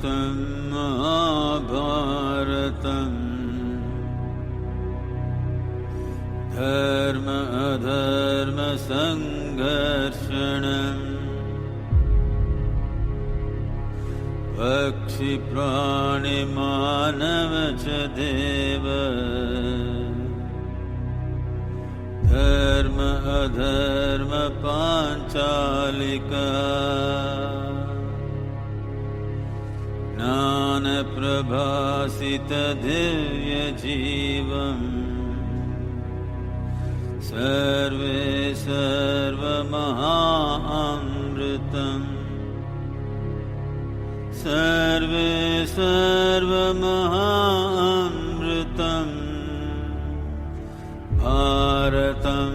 Mahabharatam Dharma adharma sangharshanam Pakshi prani manava cha deva Dharma adharma panchalika Jnana prabhasita divya jivam Sarve sarva maha amritam Sarve sarva maha amritam Bharatam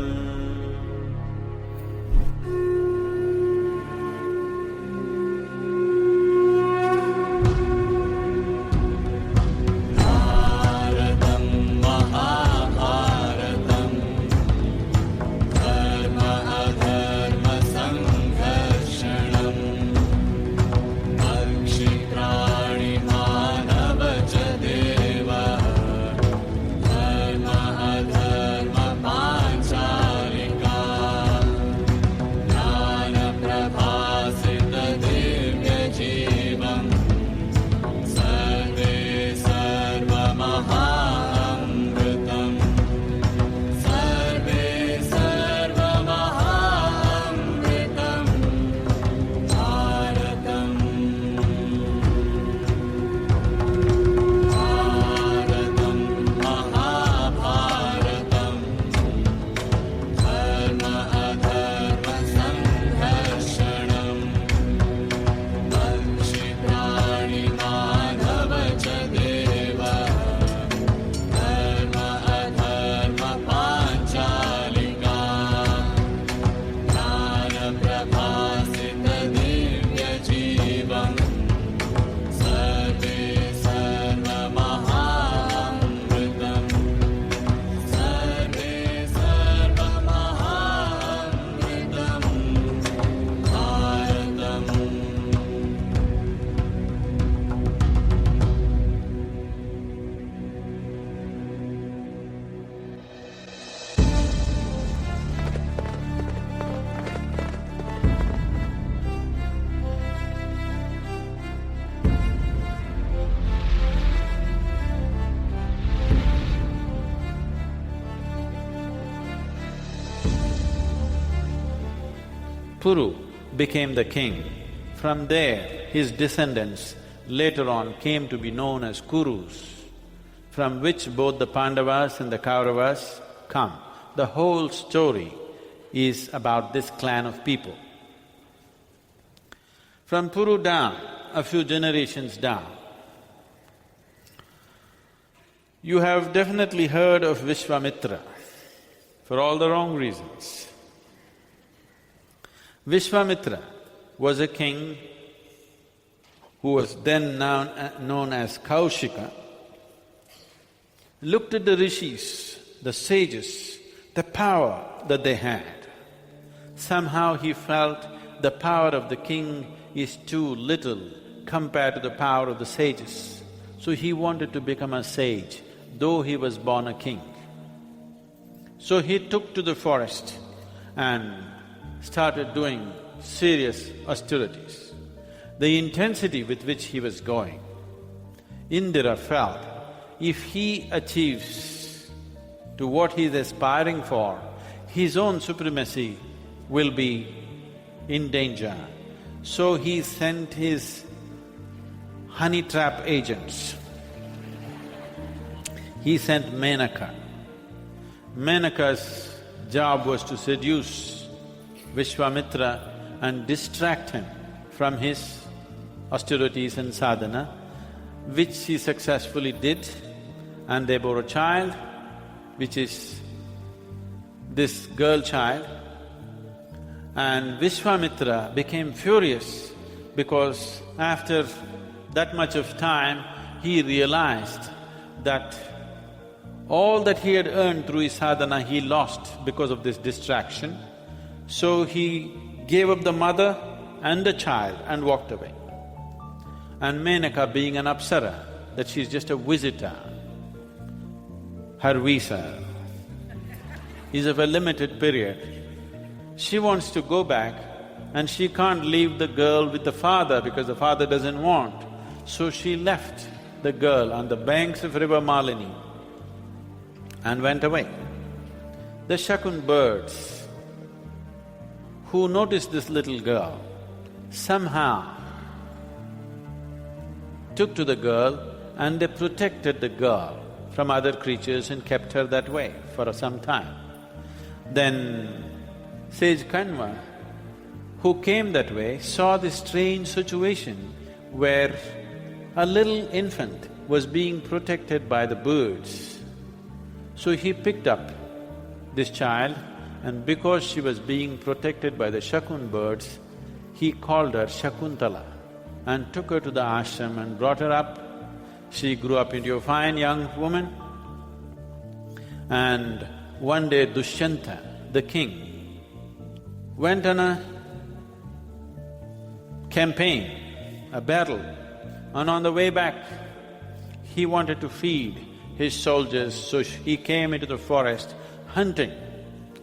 Puru became the king. From there, his descendants later on came to be known as Kurus, from which both the Pandavas and the Kauravas come. The whole story is about this clan of people. From Puru down, a few generations down, you have definitely heard of Vishwamitra, for all the wrong reasons. Vishwamitra was a king who was then known as Kaushika, looked at the rishis, the sages, the power that they had. Somehow he felt the power of the king is too little compared to the power of the sages. So he wanted to become a sage, though he was born a king. So he took to the forest and started doing serious austerities. The intensity with which he was going, Indra felt if he achieves to what he is aspiring for, his own supremacy will be in danger. So he sent his honey trap agents. He sent Menaka. Menaka's job was to seduce Vishwamitra and distract him from his austerities and sadhana, which he successfully did, and they bore a child, which is this girl child. And Vishwamitra became furious because after that much of time, he realized that all that he had earned through his sadhana, he lost because of this distraction. So he gave up the mother and the child and walked away. and Menaka being an apsara, that she's just a visitor, her visa is of a limited period. She wants to go back and she can't leave the girl with the father because the father doesn't want. So she left the girl on the banks of river Malini and went away. The Shakun birds who noticed this little girl somehow took to the girl and they protected the girl from other creatures and kept her that way for some time. Then sage Kanva, who came that way, saw this strange situation where a little infant was being protected by the birds. So he picked up this child, and because she was being protected by the Shakun birds, he called her Shakuntala and took her to the ashram and brought her up. She grew up into a fine young woman. And one day Dushyanta, the king, went on a campaign, a battle, and on the way back, he wanted to feed his soldiers, so he came into the forest hunting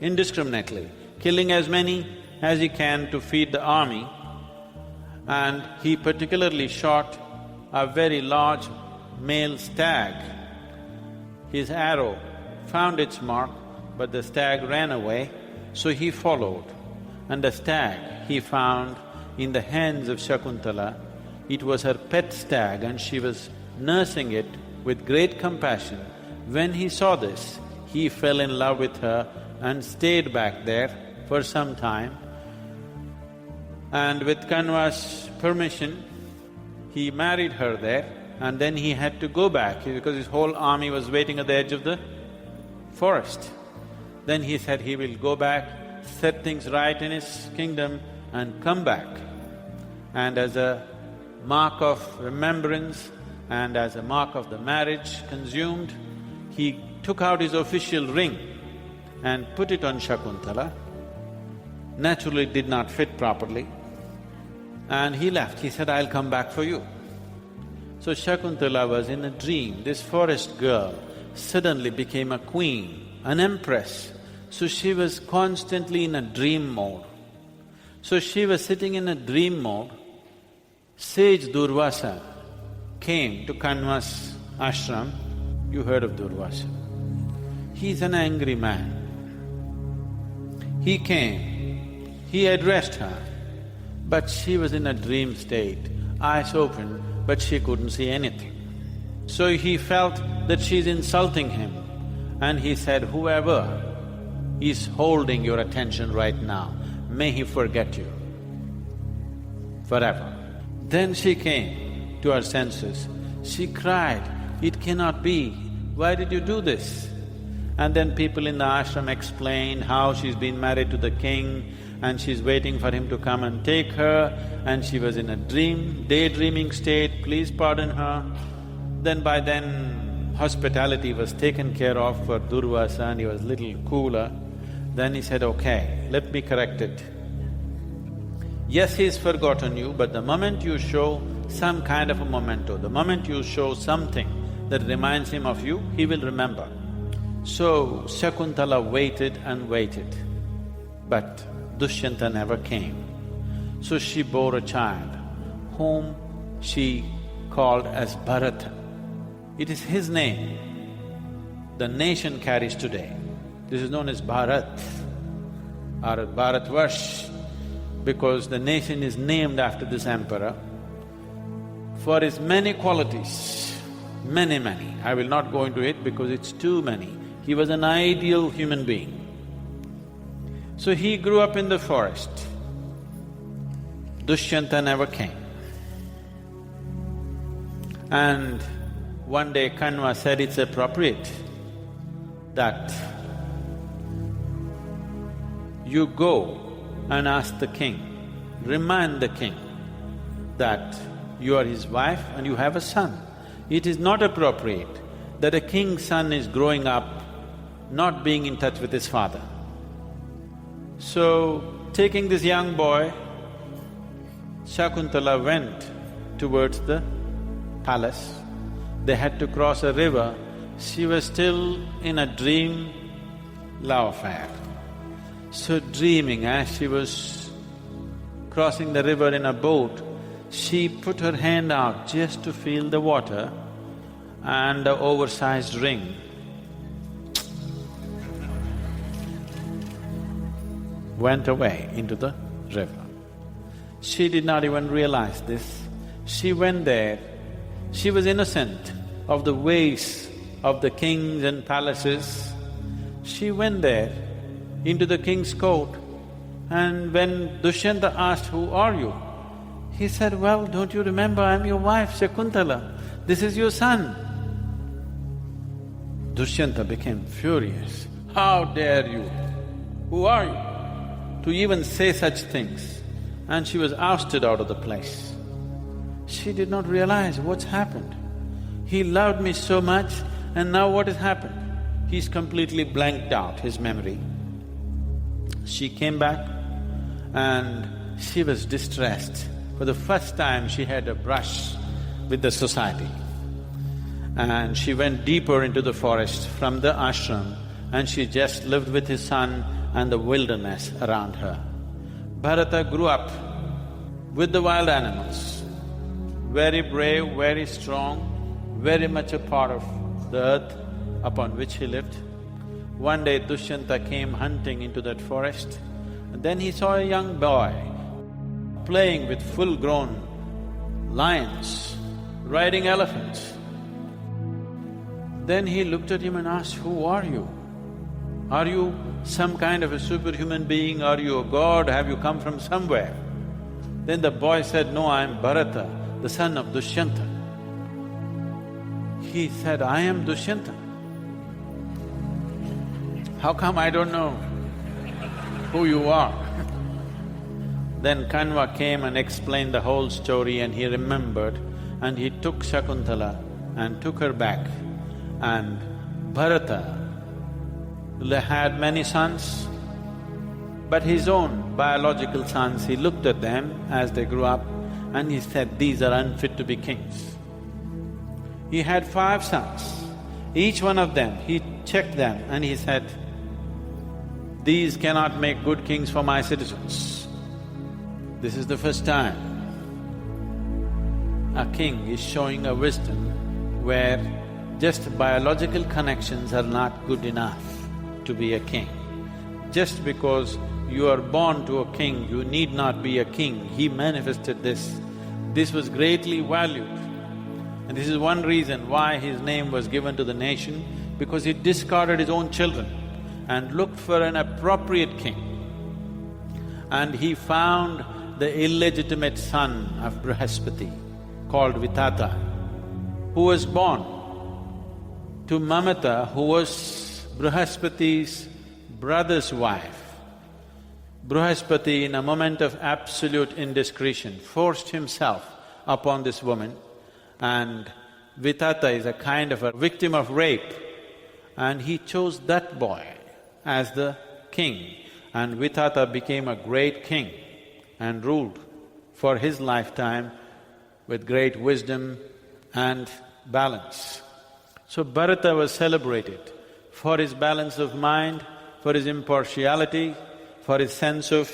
indiscriminately, killing as many as he can to feed the army, and he particularly shot a very large male stag. His arrow found its mark, but the stag ran away, so he followed. And the stag he found in the hands of Shakuntala. It was her pet stag and she was nursing it with great compassion. When he saw this, he fell in love with her and stayed back there for some time. And with Kanva's permission, he married her there, and then he had to go back because his whole army was waiting at the edge of the forest. Then he said he will go back, set things right in his kingdom and come back. And as a mark of remembrance and as a mark of the marriage consumed, he took out his official ring and put it on Shakuntala. Naturally, it did not fit properly. And he left. He said, I'll come back for you. So Shakuntala was in a dream. This forest girl suddenly became a queen, an empress. So she was constantly in a dream mode. So she was sitting in a dream mode. Sage Durvasa came to Kanva's ashram. You heard of Durvasa. He's an angry man. He came, he addressed her, but she was in a dream state, eyes open, but she couldn't see anything. So he felt that she's insulting him, and he said, whoever is holding your attention right now, may he forget you forever. Then she came to her senses. She cried, it cannot be, why did you do this? And then people in the ashram explained how she's been married to the king and she's waiting for him to come and take her, and she was in a daydreaming state, please pardon her. Then by then, hospitality was taken care of for Durvasa and he was little cooler. Then he said, okay, let me correct it. Yes, he's forgotten you, but the moment you show some kind of a memento, the moment you show something that reminds him of you, he will remember. So Shakuntala waited and waited, but Dushyanta never came. So she bore a child, whom she called as Bharata. It is his name the nation carries today. This is known as Bharat or Bharatvarsh, because the nation is named after this emperor for his many qualities, many. I will not go into it because it's too many. He was an ideal human being. So he grew up in the forest. Dushyanta never came. And one day Kanva said it's appropriate that you go and ask the king, remind the king that you are his wife and you have a son. It is not appropriate that a king's son is growing up not being in touch with his father. So, taking this young boy, Shakuntala went towards the palace. They had to cross a river. She was still in a dream love affair. So dreaming as she was crossing the river in a boat, she put her hand out just to feel the water and the oversized ring went away into the river. She did not even realize this. She went there, she was innocent of the ways of the kings and palaces. She went there into the king's court, and when Dushyanta asked, "Who are you?" he said, "Well, don't you remember, I'm your wife, Shakuntala. This is your son." Dushyanta became furious. "How dare you? Who are you to even say such things?" And she was ousted out of the place. She did not realize what's happened. He loved me so much, and now what has happened? He's completely blanked out his memory. She came back and she was distressed. For the first time she had a brush with the society. And she went deeper into the forest from the ashram, and she just lived with his son and the wilderness around her. Bharata grew up with the wild animals, very brave, very strong, very much a part of the earth upon which he lived. One day Dushyanta came hunting into that forest, and then he saw a young boy playing with full-grown lions, riding elephants. Then he looked at him and asked, "Who are you? Are you some kind of a superhuman being? Are you a god? Have you come from somewhere?" Then the boy said, "No, I am Bharata, the son of Dushyanta." He said, "I am Dushyanta. How come I don't know who you are?" Then Kanva came and explained the whole story, and he remembered, and he took Shakuntala and took her back. And Bharata had many sons, but his own biological sons, he looked at them as they grew up and he said, "These are unfit to be kings." He had 5 sons. Each one of them, he checked them and he said, "These cannot make good kings for my citizens." This is the first time a king is showing a wisdom where just biological connections are not good enough to be a king. Just because you are born to a king, you need not be a king. He manifested this. This was greatly valued. And this is one reason why his name was given to the nation, because he discarded his own children and looked for an appropriate king. And he found the illegitimate son of Brihaspati, called Vitata, who was born to Mamata, who was Brihaspati's brother's wife. Brihaspati, in a moment of absolute indiscretion, forced himself upon this woman, and Vitata is a kind of a victim of rape, and he chose that boy as the king, and Vitata became a great king and ruled for his lifetime with great wisdom and balance. So Bharata was celebrated for his balance of mind, for his impartiality, for his sense of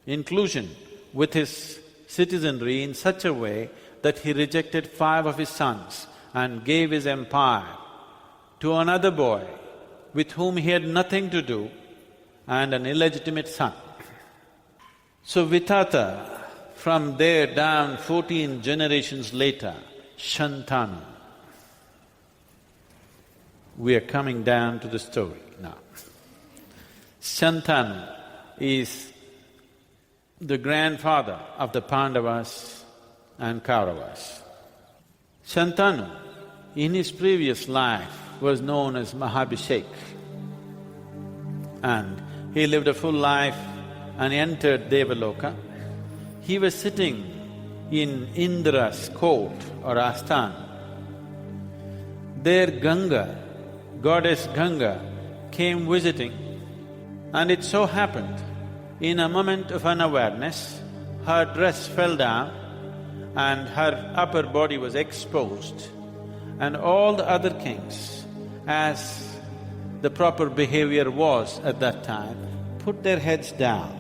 inclusion with his citizenry in such a way that he rejected 5 of his sons and gave his empire to another boy with whom he had nothing to do and an illegitimate son. So Vitata, from there down 14 generations later, Shantanu. We are coming down to the story now. Shantanu is the grandfather of the Pandavas and Kauravas. Shantanu, in his previous life, was known as Mahabharat, and he lived a full life and entered Devaloka. He was sitting in Indra's court or Astana. There Ganga, goddess Ganga, came visiting, and it so happened, in a moment of unawareness, her dress fell down and her upper body was exposed, and all the other kings, as the proper behavior was at that time, put their heads down.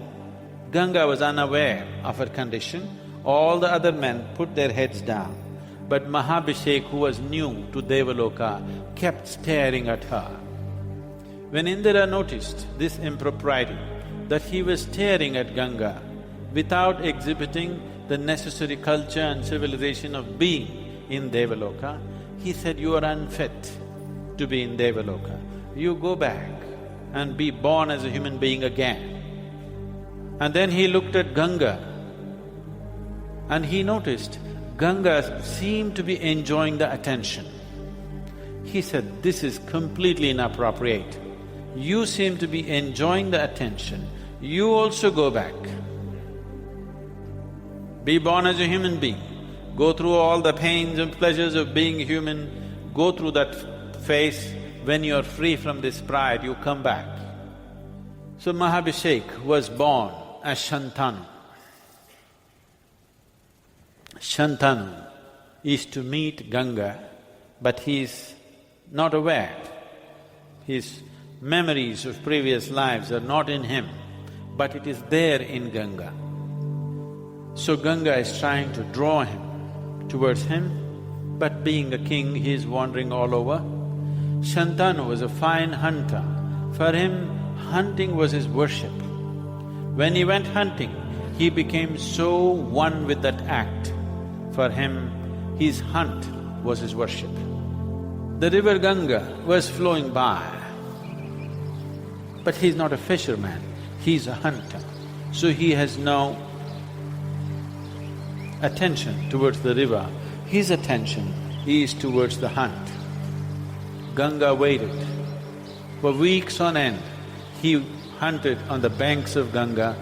Ganga was unaware of her condition, all the other men put their heads down. But Mahabharat, who was new to Devaloka, kept staring at her. When Indra noticed this impropriety, that he was staring at Ganga without exhibiting the necessary culture and civilization of being in Devaloka, he said, "You are unfit to be in Devaloka. You go back and be born as a human being again." And then he looked at Ganga and he noticed Ganga seemed to be enjoying the attention. He said, "This is completely inappropriate. You seem to be enjoying the attention. You also go back. Be born as a human being. Go through all the pains and pleasures of being human. Go through that phase. When you're free from this pride, you come back." So Mahabharat was born as Shantanu. Shantanu is to meet Ganga, but he is not aware. His memories of previous lives are not in him, but it is there in Ganga. So Ganga is trying to draw him towards him, but being a king, he is wandering all over. Shantanu was a fine hunter. For him, hunting was his worship. When he went hunting, he became so one with that act. For him, his hunt was his worship. The river Ganga was flowing by, but he's not a fisherman, he's a hunter. So he has no attention towards the river, his attention is towards the hunt. Ganga waited. For weeks on end, he hunted on the banks of Ganga,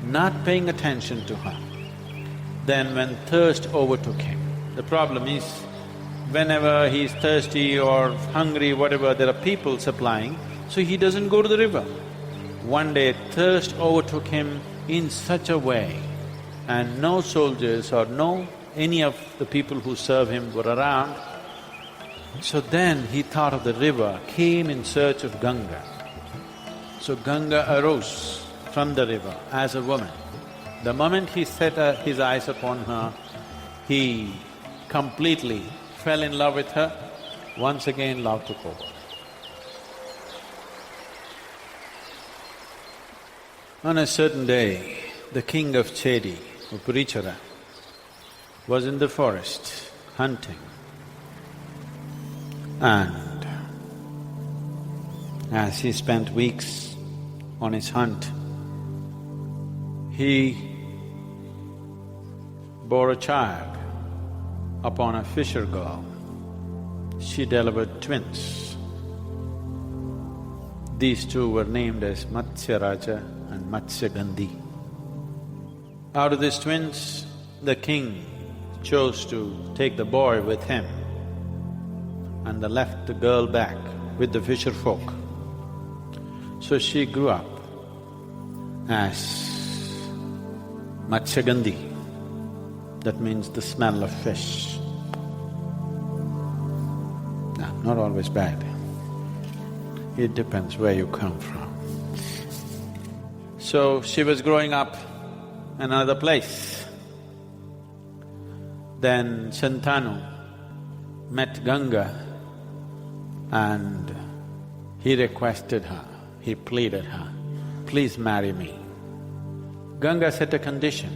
not paying attention to her. Then when thirst overtook him, the problem is, whenever he's thirsty or hungry, whatever, there are people supplying, so he doesn't go to the river. One day thirst overtook him in such a way, and no soldiers or no any of the people who serve him were around. So then he thought of the river, came in search of Ganga. So Ganga arose from the river as a woman. The moment he set his eyes upon her, he completely fell in love with her. Once again love took over. On a certain day, the king of Chedi, or Purichara, was in the forest hunting. And as he spent weeks on his hunt, he bore a child upon a fisher girl. She delivered twins. These two were named as Matsya Raja and Matsya Gandhi. Out of these twins, the king chose to take the boy with him and they left the girl back with the fisher folk. So she grew up as Matsya Gandhi, that means the smell of fish. No, not always bad. It depends where you come from. So she was growing up in another place. Then Shantanu met Ganga and he requested her, he pleaded her, "Please marry me." Ganga set a condition,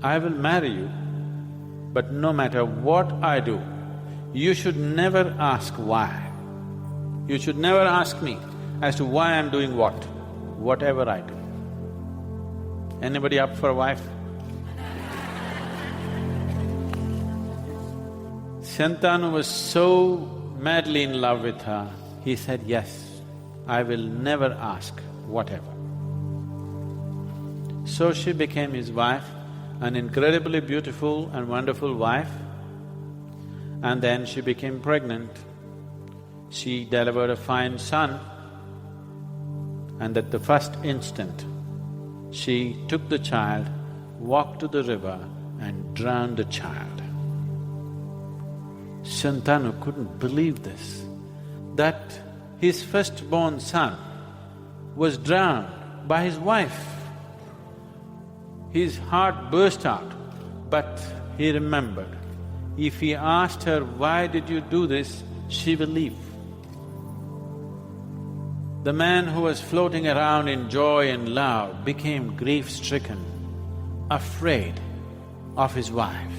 "I will marry you, but no matter what I do, you should never ask why. You should never ask me as to why I'm doing what, whatever I do." Anybody up for a wife? Shantanu was so madly in love with her, he said, "Yes, I will never ask whatever." So she became his wife, an incredibly beautiful and wonderful wife, and then she became pregnant. She delivered a fine son, and at the first instant, she took the child, walked to the river and drowned the child. Shantanu couldn't believe this, that his firstborn son was drowned by his wife. His heart burst out, but he remembered, if he asked her, "Why did you do this?" she will leave. The man who was floating around in joy and love became grief-stricken, afraid of his wife.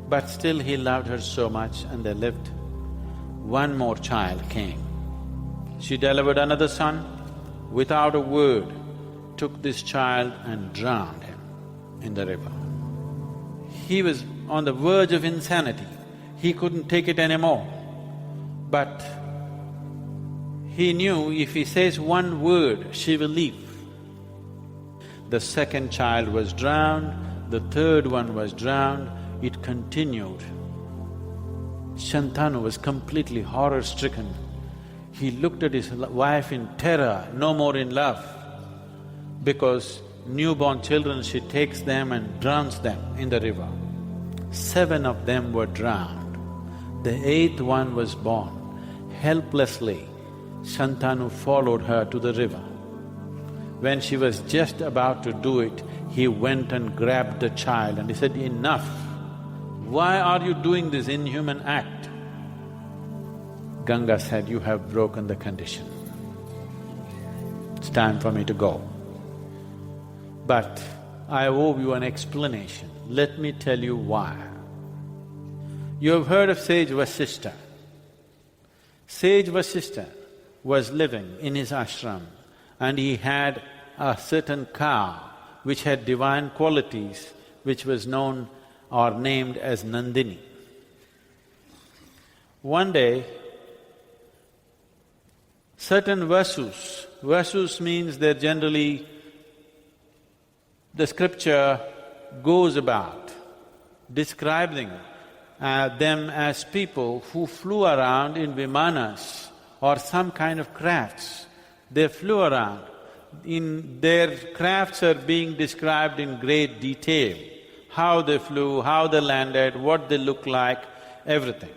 But still he loved her so much and they lived. One more child came. She delivered another son, without a word, took this child and drowned him in the river. He was on the verge of insanity, he couldn't take it anymore. But he knew if he says one word, she will leave. The second child was drowned, the third one was drowned, it continued. Shantanu was completely horror-stricken. He looked at his wife in terror, no more in love, because newborn children, she takes them and drowns them in the river. 7 of them were drowned. The 8th one was born. Helplessly, Shantanu followed her to the river. When she was just about to do it, he went and grabbed the child and he said, "Enough! Why are you doing this inhuman act?" Ganga said, "You have broken the condition. It's time for me to go. But I owe you an explanation. Let me tell you why. You have heard of sage Vasishtha. Sage Vasishtha was living in his ashram and he had a certain cow which had divine qualities, which was known or named as Nandini. One day, certain Vasus means they're generally… the scripture goes about describing them as people who flew around in vimanas or some kind of crafts. They flew around. Their crafts are being described in great detail, how they flew, how they landed, what they look like, everything.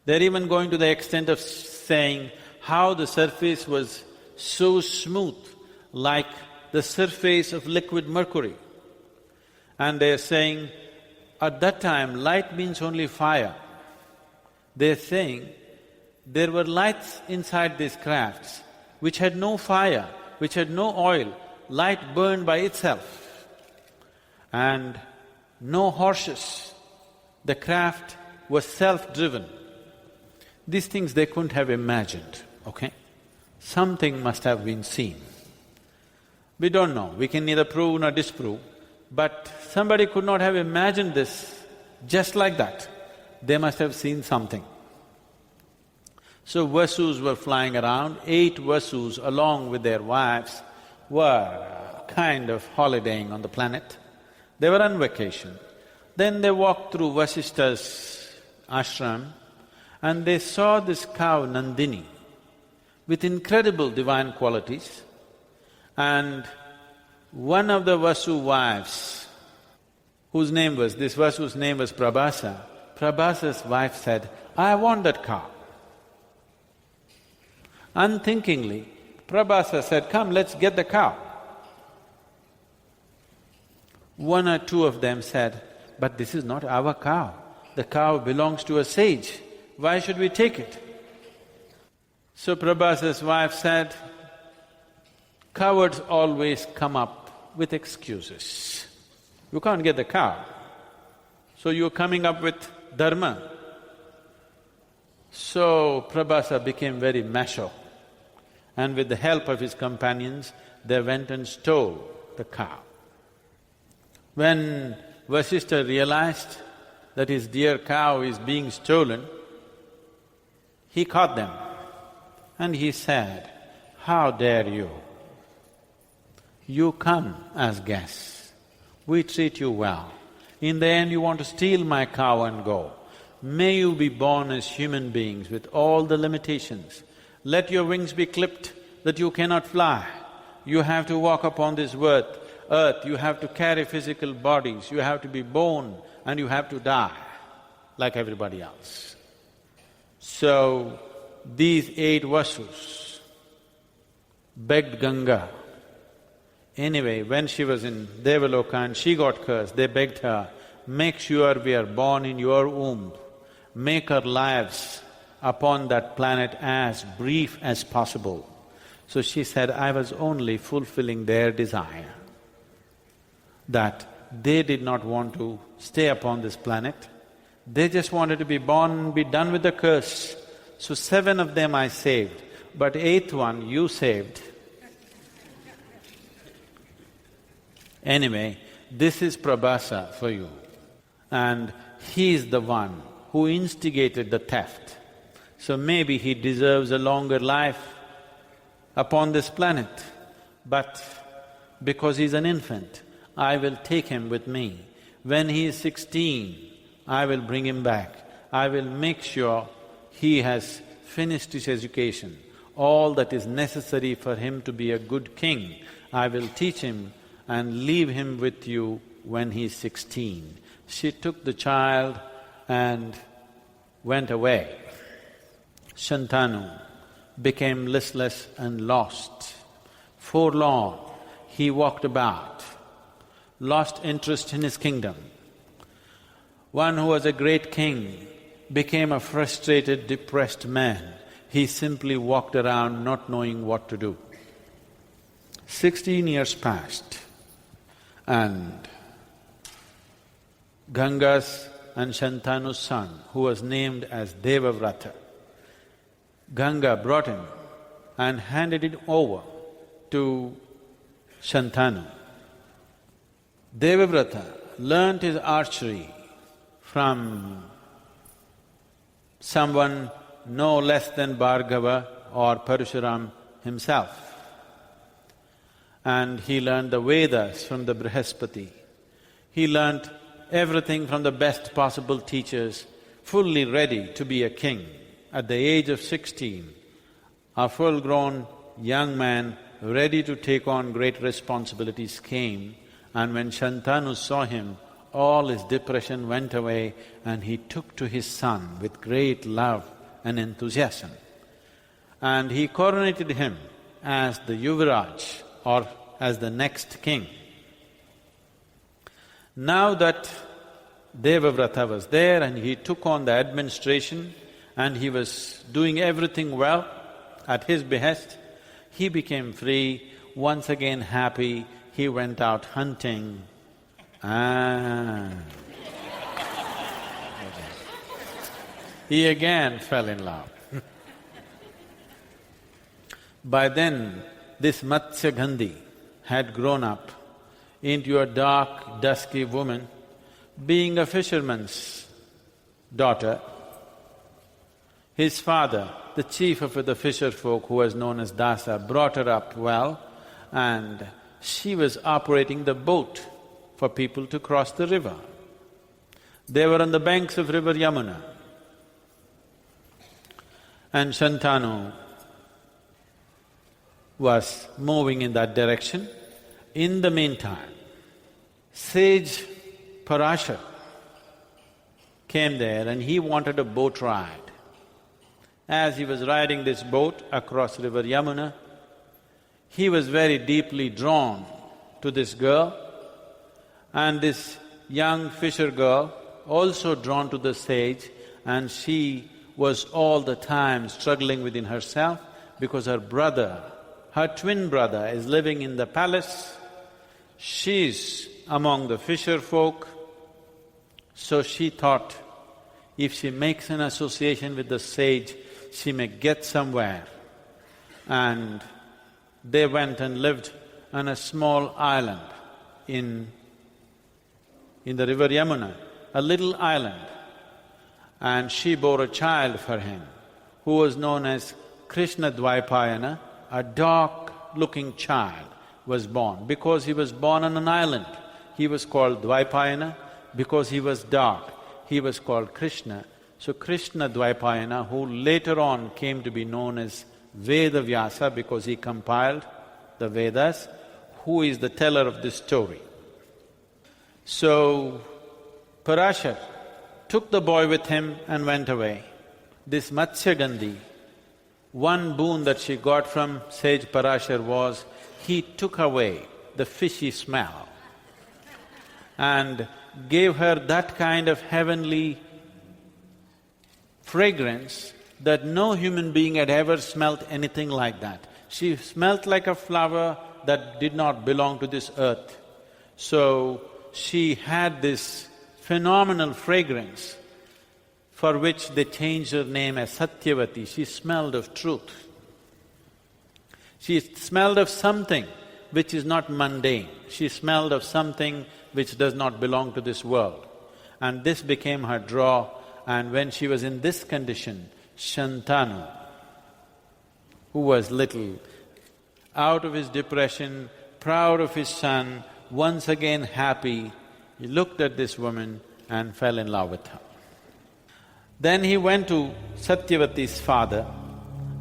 They're even going to the extent of saying how the surface was so smooth, like the surface of liquid mercury. And they're saying, at that time, light means only fire. They're saying there were lights inside these crafts which had no fire, which had no oil, light burned by itself. And no horses, the craft was self-driven. These things they couldn't have imagined, okay? Something must have been seen. We don't know, we can neither prove nor disprove, but somebody could not have imagined this just like that. They must have seen something. So Vasus were flying around, 8 Vasus along with their wives were kind of holidaying on the planet. They were on vacation. Then they walked through Vasishtha's ashram and they saw this cow Nandini with incredible divine qualities. And one of the Vasu wives, whose name was… this Vasu's name was Prabhasa, Prabhasa's wife said, "I want that cow." Unthinkingly, Prabhasa said, "Come, let's get the cow." 1 or 2 of them said, "But this is not our cow. The cow belongs to a sage. Why should we take it?" So Prabhasa's wife said, "Cowards always come up with excuses. You can't get the cow, so you're coming up with dharma." So Prabhasa became very macho, and with the help of his companions, they went and stole the cow. When Vasishtha realized that his dear cow is being stolen, he caught them and he said, "How dare you? You come as guests, we treat you well. In the end you want to steal my cow and go. May you be born as human beings with all the limitations. Let your wings be clipped that you cannot fly. You have to walk upon this earth earth, you have to carry physical bodies, you have to be born and you have to die like everybody else. So, these 8 Vasus begged Ganga. Anyway, when she was in Devaloka and she got cursed, they begged her, make sure we are born in your womb, make our lives upon that planet as brief as possible. So she said, I was only fulfilling their desire, that they did not want to stay upon this planet, they just wanted to be born and be done with the curse. So 7 of them I saved, but 8th one you saved. Anyway, this is Prabhasa for you. And he is the one who instigated the theft. So maybe he deserves a longer life upon this planet. But because he's an infant, I will take him with me. When he is 16, I will bring him back. I will make sure he has finished his education. All that is necessary for him to be a good king, I will teach him and leave him with you when he is 16. She took the child and went away. Shantanu became listless and lost. Forlorn, he walked about, lost interest in his kingdom. One who was a great king became a frustrated, depressed man. He simply walked around not knowing what to do. 16 years passed and Ganga's and Shantanu's son, who was named as Devavrata, Ganga brought him and handed it over to Shantanu. Devavrata learnt his archery from someone no less than Bhargava or Parashuram himself. And he learned the Vedas from the Brihaspati. He learnt everything from the best possible teachers, fully ready to be a king. At the age of 16, a full-grown young man ready to take on great responsibilities came, and when Shantanu saw him, all his depression went away and he took to his son with great love and enthusiasm. And he coronated him as the Yuvraj or as the next king. Now that Devavrata was there and he took on the administration and he was doing everything well at his behest, he became free, once again happy, he went out hunting. He again fell in love. By then, this Matsya Gandhi had grown up into a dark, dusky woman. Being a fisherman's daughter, his father, the chief of the fisher folk who was known as Dasa, brought her up well, and she was operating the boat for people to cross the river. They were on the banks of river Yamuna. And Shantanu was moving in that direction. In the meantime, sage Parashar came there and he wanted a boat ride. As he was riding this boat across river Yamuna, he was very deeply drawn to this girl, and this young fisher girl also drawn to the sage, and she was all the time struggling within herself because her brother, her twin brother, is living in the palace. She's among the fisher folk. So she thought, if she makes an association with the sage, she may get somewhere. And they went and lived on a small island in the river Yamuna, a little island. And she bore a child for him, who was known as Krishna Dvaipayana. A dark-looking child was born. Because he was born on an island, he was called Dvaipayana. Because he was dark, he was called Krishna. So Krishna Dvaipayana, who later on came to be known as Vedavyasa because he compiled the Vedas, who is the teller of this story. So, Parashar took the boy with him and went away. This Matsyagandhi, one boon that she got from sage Parashar was, he took away the fishy smell and gave her that kind of heavenly fragrance that no human being had ever smelt anything like that. She smelt like a flower that did not belong to this earth. So, she had this phenomenal fragrance for which they changed her name as Satyavati. She smelled of truth. She smelled of something which is not mundane. She smelled of something which does not belong to this world. And this became her draw, and when she was in this condition, Shantanu, who was little, out of his depression, proud of his son, once again happy, he looked at this woman and fell in love with her. Then he went to Satyavati's father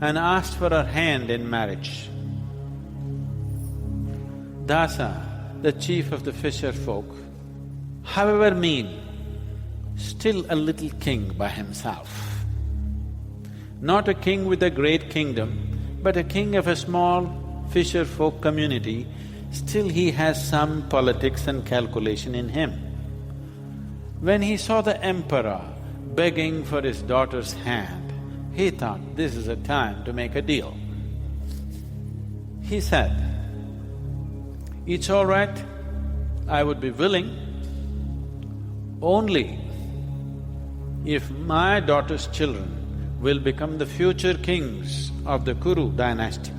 and asked for her hand in marriage. Dasa, the chief of the fisher folk, however mean, still a little king by himself. Not a king with a great kingdom, but a king of a small fisher folk community. Still he has some politics and calculation in him. When he saw the emperor begging for his daughter's hand, he thought, this is a time to make a deal. He said, it's all right, I would be willing, only if my daughter's children will become the future kings of the Kuru dynasty.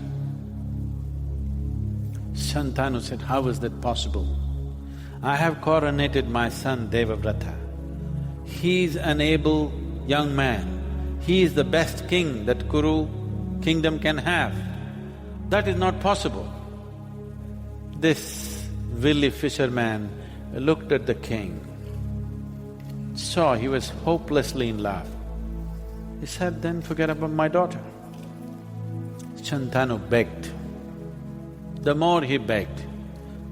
Shantanu said, how is that possible? I have coronated my son Devavrata. He is an able young man. He is the best king that Kuru kingdom can have. That is not possible. This wily fisherman looked at the king, saw he was hopelessly in love. He said, then forget about my daughter. Shantanu begged. The more he begged,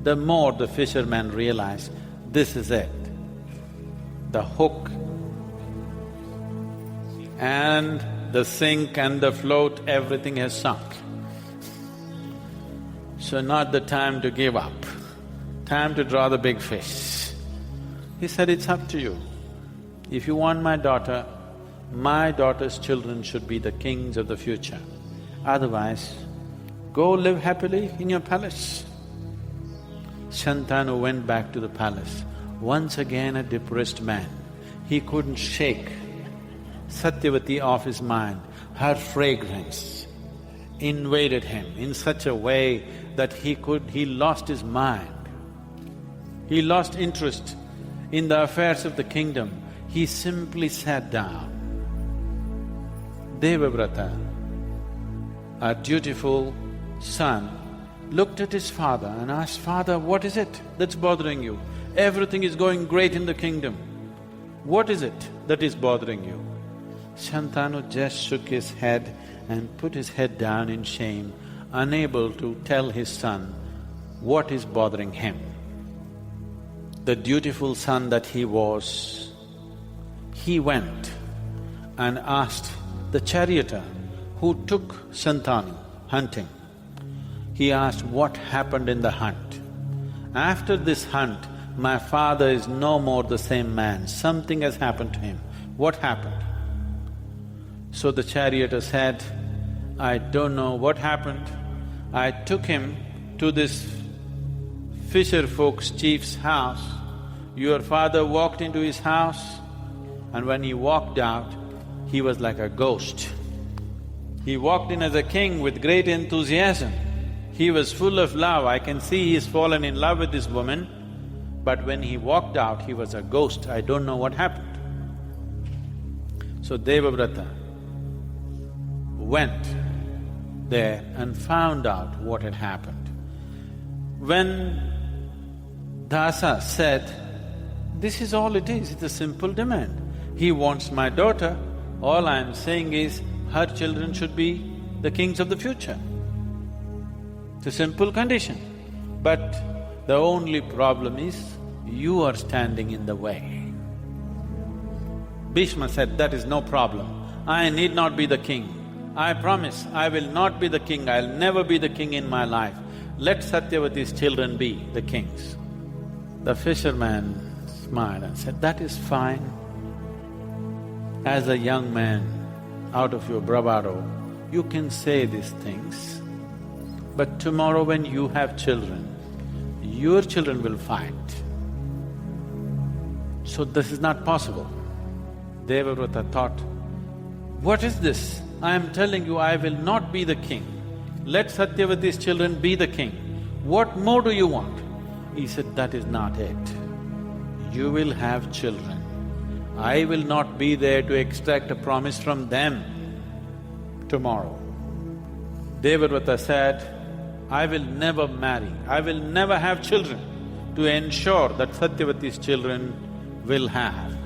the more the fisherman realized, this is it. The hook and the sink and the float, everything has sunk. So not the time to give up, time to draw the big fish. He said, it's up to you. If you want my daughter's children should be the kings of the future. Otherwise, go live happily in your palace. Shantanu went back to the palace. Once again a depressed man. He couldn't shake Satyavati off his mind. Her fragrance invaded him in such a way that he lost his mind. He lost interest in the affairs of the kingdom. He simply sat down. Devavrata, a dutiful son, looked at his father and asked, Father, what is it that's bothering you? Everything is going great in the kingdom. What is it that is bothering you? Shantanu just shook his head and put his head down in shame, unable to tell his son what is bothering him. The dutiful son that he was, he went and asked the charioteer who took Shantanu hunting. He asked, what happened in the hunt? After this hunt, my father is no more the same man, something has happened to him. What happened? So the charioteer said, I don't know what happened. I took him to this fisher folks' chief's house. Your father walked into his house, and when he walked out, he was like a ghost. He walked in as a king with great enthusiasm. He was full of love. I can see he's fallen in love with this woman, but when he walked out, he was a ghost. I don't know what happened. So Devavrata went there and found out what had happened. When Dasa said, this is all it is, it's a simple demand. He wants my daughter, all I'm saying is, her children should be the kings of the future. It's a simple condition. But the only problem is, you are standing in the way. Bhishma said, that is no problem. I need not be the king. I promise, I will not be the king, I'll never be the king in my life. Let Satyavati's children be the kings. The fisherman smiled and said, that is fine. As a young man, out of your bravado, you can say these things. But tomorrow when you have children, your children will fight. So this is not possible. Devavrata thought, what is this? I am telling you, I will not be the king. Let Satyavati's children be the king. What more do you want? He said, that is not it. You will have children. I will not be there to extract a promise from them tomorrow. Devavrata said, I will never marry, I will never have children to ensure that Satyavati's children will have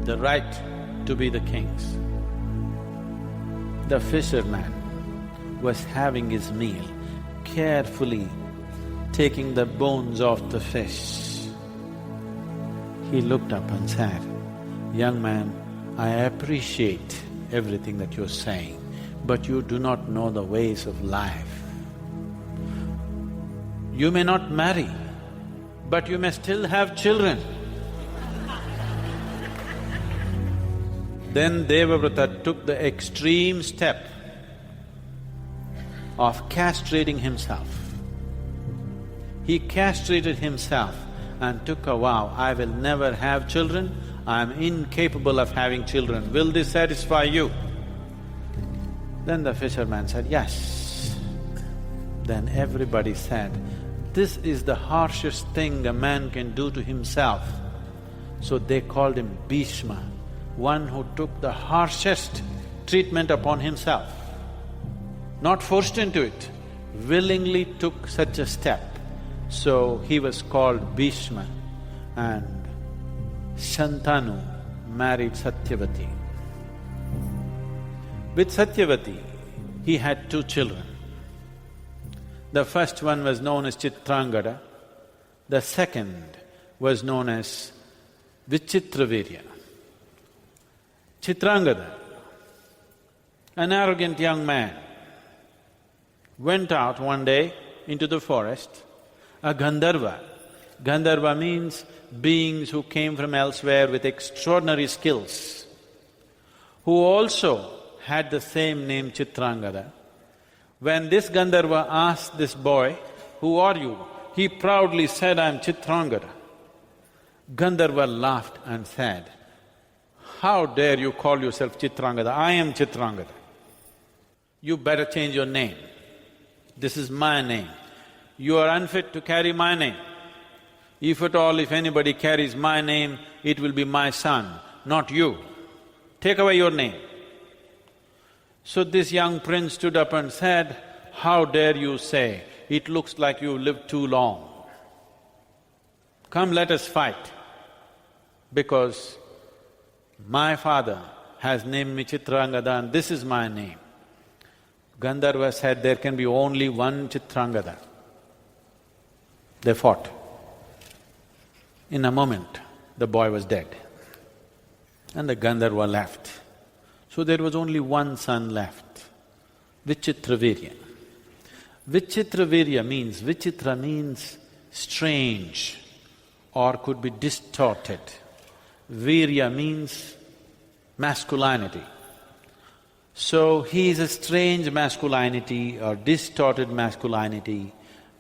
the right to be the kings. The fisherman was having his meal, carefully taking the bones off the fish. He looked up and said, young man, I appreciate everything that you're saying, but you do not know the ways of life. You may not marry, but you may still have children. Then Devavrata took the extreme step of castrating himself. He castrated himself and took a vow, I will never have children, I am incapable of having children, will this satisfy you? Then the fisherman said, yes. Then everybody said, this is the harshest thing a man can do to himself. So they called him Bhishma, one who took the harshest treatment upon himself. Not forced into it, willingly took such a step. So he was called Bhishma, and Shantanu married Satyavati. With Satyavati, he had two children. The first one was known as Chitrangada, the second was known as Vichitravirya. Chitrangada, an arrogant young man, went out one day into the forest. A Gandharva. Gandharva means beings who came from elsewhere with extraordinary skills, who also had the same name Chitrangada. When this Gandharva asked this boy, who are you? He proudly said, I am Chitrangada. Gandharva laughed and said, how dare you call yourself Chitrangada? I am Chitrangada. You better change your name. This is my name. You are unfit to carry my name. If at all, if anybody carries my name, it will be my son, not you. Take away your name. So this young prince stood up and said, how dare you say, it looks like you lived too long. Come, let us fight, because my father has named me Chitrangada and this is my name. Gandharva said, there can be only one Chitrangada. They fought. In a moment, the boy was dead and the Gandharva left. So there was only one son left, Vichitravirya. Vichitravirya means… Vichitra means strange or could be distorted. Virya means masculinity. So he is a strange masculinity or distorted masculinity.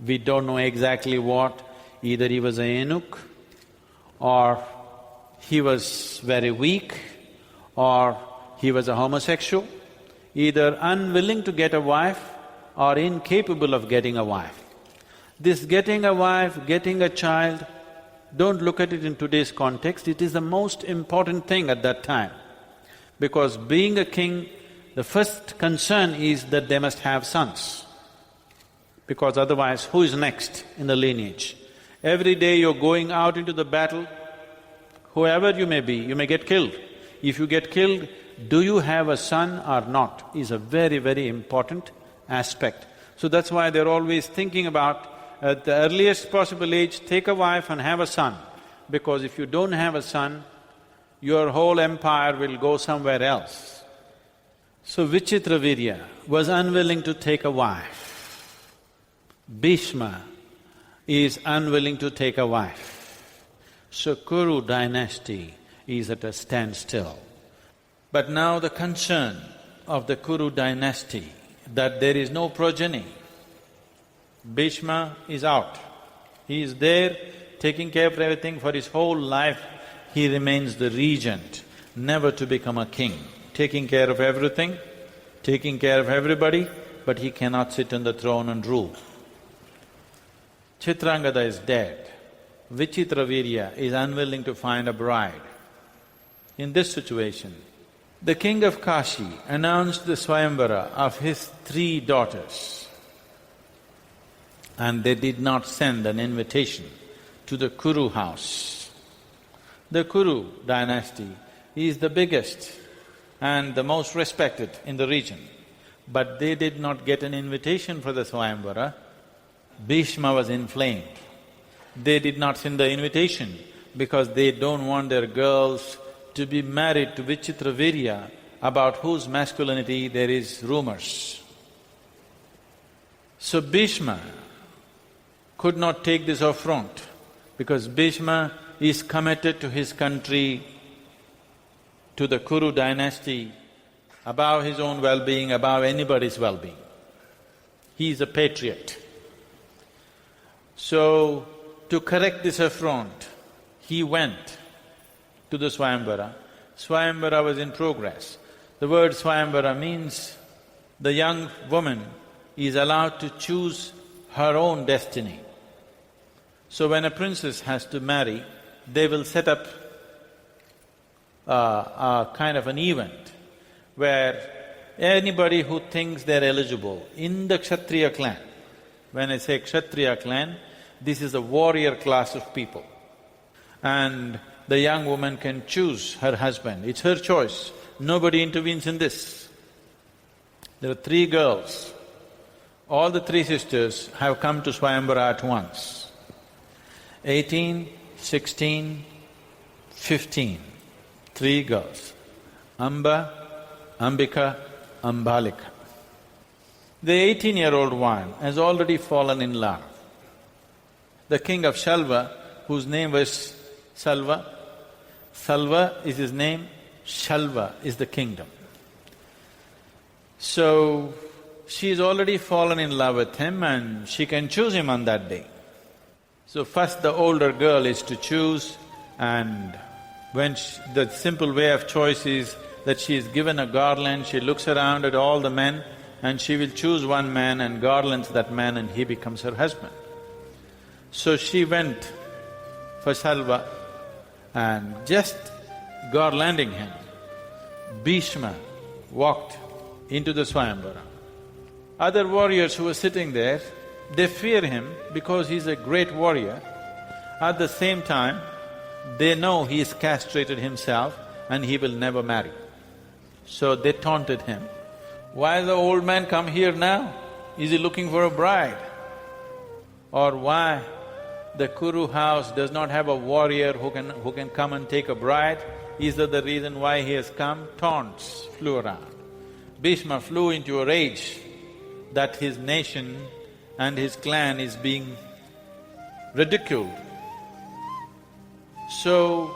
We don't know exactly what. Either he was a eunuch, or he was very weak, or he was a homosexual, either unwilling to get a wife or incapable of getting a wife. This getting a wife, getting a child, don't look at it in today's context, it is the most important thing at that time. Because being a king, the first concern is that they must have sons. Because otherwise, who is next in the lineage? Every day you're going out into the battle, whoever you may be, you may get killed. If you get killed, do you have a son or not is a very, very important aspect. So that's why they're always thinking about, at the earliest possible age, take a wife and have a son. Because if you don't have a son, your whole empire will go somewhere else. So Vichitravirya was unwilling to take a wife. Bhishma is unwilling to take a wife. So Kuru dynasty is at a standstill. But now the concern of the Kuru dynasty that there is no progeny. Bhishma is out. He is there taking care of everything for his whole life. He remains the regent, never to become a king, taking care of everything, taking care of everybody, but he cannot sit on the throne and rule. Chitrangada is dead. Vichitravirya is unwilling to find a bride. In this situation, the king of Kashi announced the Swayamvara of his 3 daughters, and they did not send an invitation to the Kuru house. The Kuru dynasty is the biggest and the most respected in the region, but they did not get an invitation for the Swayamvara. Bhishma was inflamed. They did not send the invitation because they don't want their girls to be married to Vichitravirya, about whose masculinity there is rumors. So Bhishma could not take this affront because Bhishma is committed to his country, to the Kuru dynasty, above his own well-being, above anybody's well-being. He is a patriot. So, to correct this affront, he went to the Swayamvara. Swayamvara was in progress. The word Swayamvara means the young woman is allowed to choose her own destiny. So when a princess has to marry, they will set up a kind of an event where anybody who thinks they're eligible in the Kshatriya clan, when I say Kshatriya clan, this is a warrior class of people. And the young woman can choose her husband, it's her choice, nobody intervenes in this. There are 3 girls, all the 3 sisters have come to Swayamvara at once. 18, 16, 15, 3 girls, Amba, Ambika, Ambalika. The 18-year-old one has already fallen in love. The king of Shalva, whose name was Salva, Salva is his name, Shalva is the kingdom. So, she's already fallen in love with him and she can choose him on that day. So first the older girl is to choose, and when the simple way of choice is that she is given a garland, she looks around at all the men and she will choose one man and garlands that man and he becomes her husband. So she went for Salva and just garlanding him, Bhishma walked into the Swayamvara. Other warriors who were sitting there, they fear him because he's a great warrior. At the same time, they know he's castrated himself and he will never marry. So they taunted him, "Why has the old man come here now? Is he looking for a bride? Or why the Kuru house does not have a warrior who can come and take a bride? Is that the reason why he has come?" Taunts flew around. Bhishma flew into a rage that his nation and his clan is being ridiculed. So,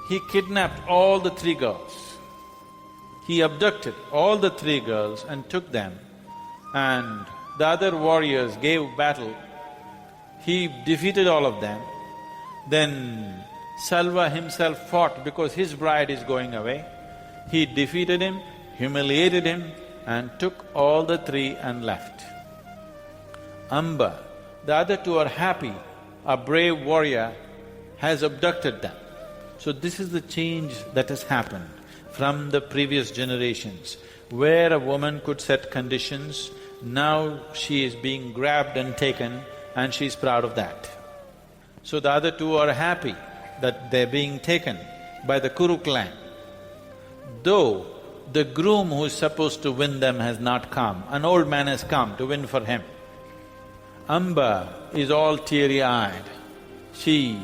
he kidnapped all the 3 girls. He abducted all the 3 girls and took them, and the other warriors gave battle. He defeated all of them. Then Salva himself fought because his bride is going away. He defeated him, humiliated him and took all the 3 and left. Amba, the other 2 are happy, a brave warrior has abducted them. So this is the change that has happened from the previous generations, where a woman could set conditions, now she is being grabbed and taken and she is proud of that. So the other 2 are happy that they're being taken by the Kuru clan. Though the groom who is supposed to win them has not come. An old man has come to win for him. Amba is all teary-eyed. She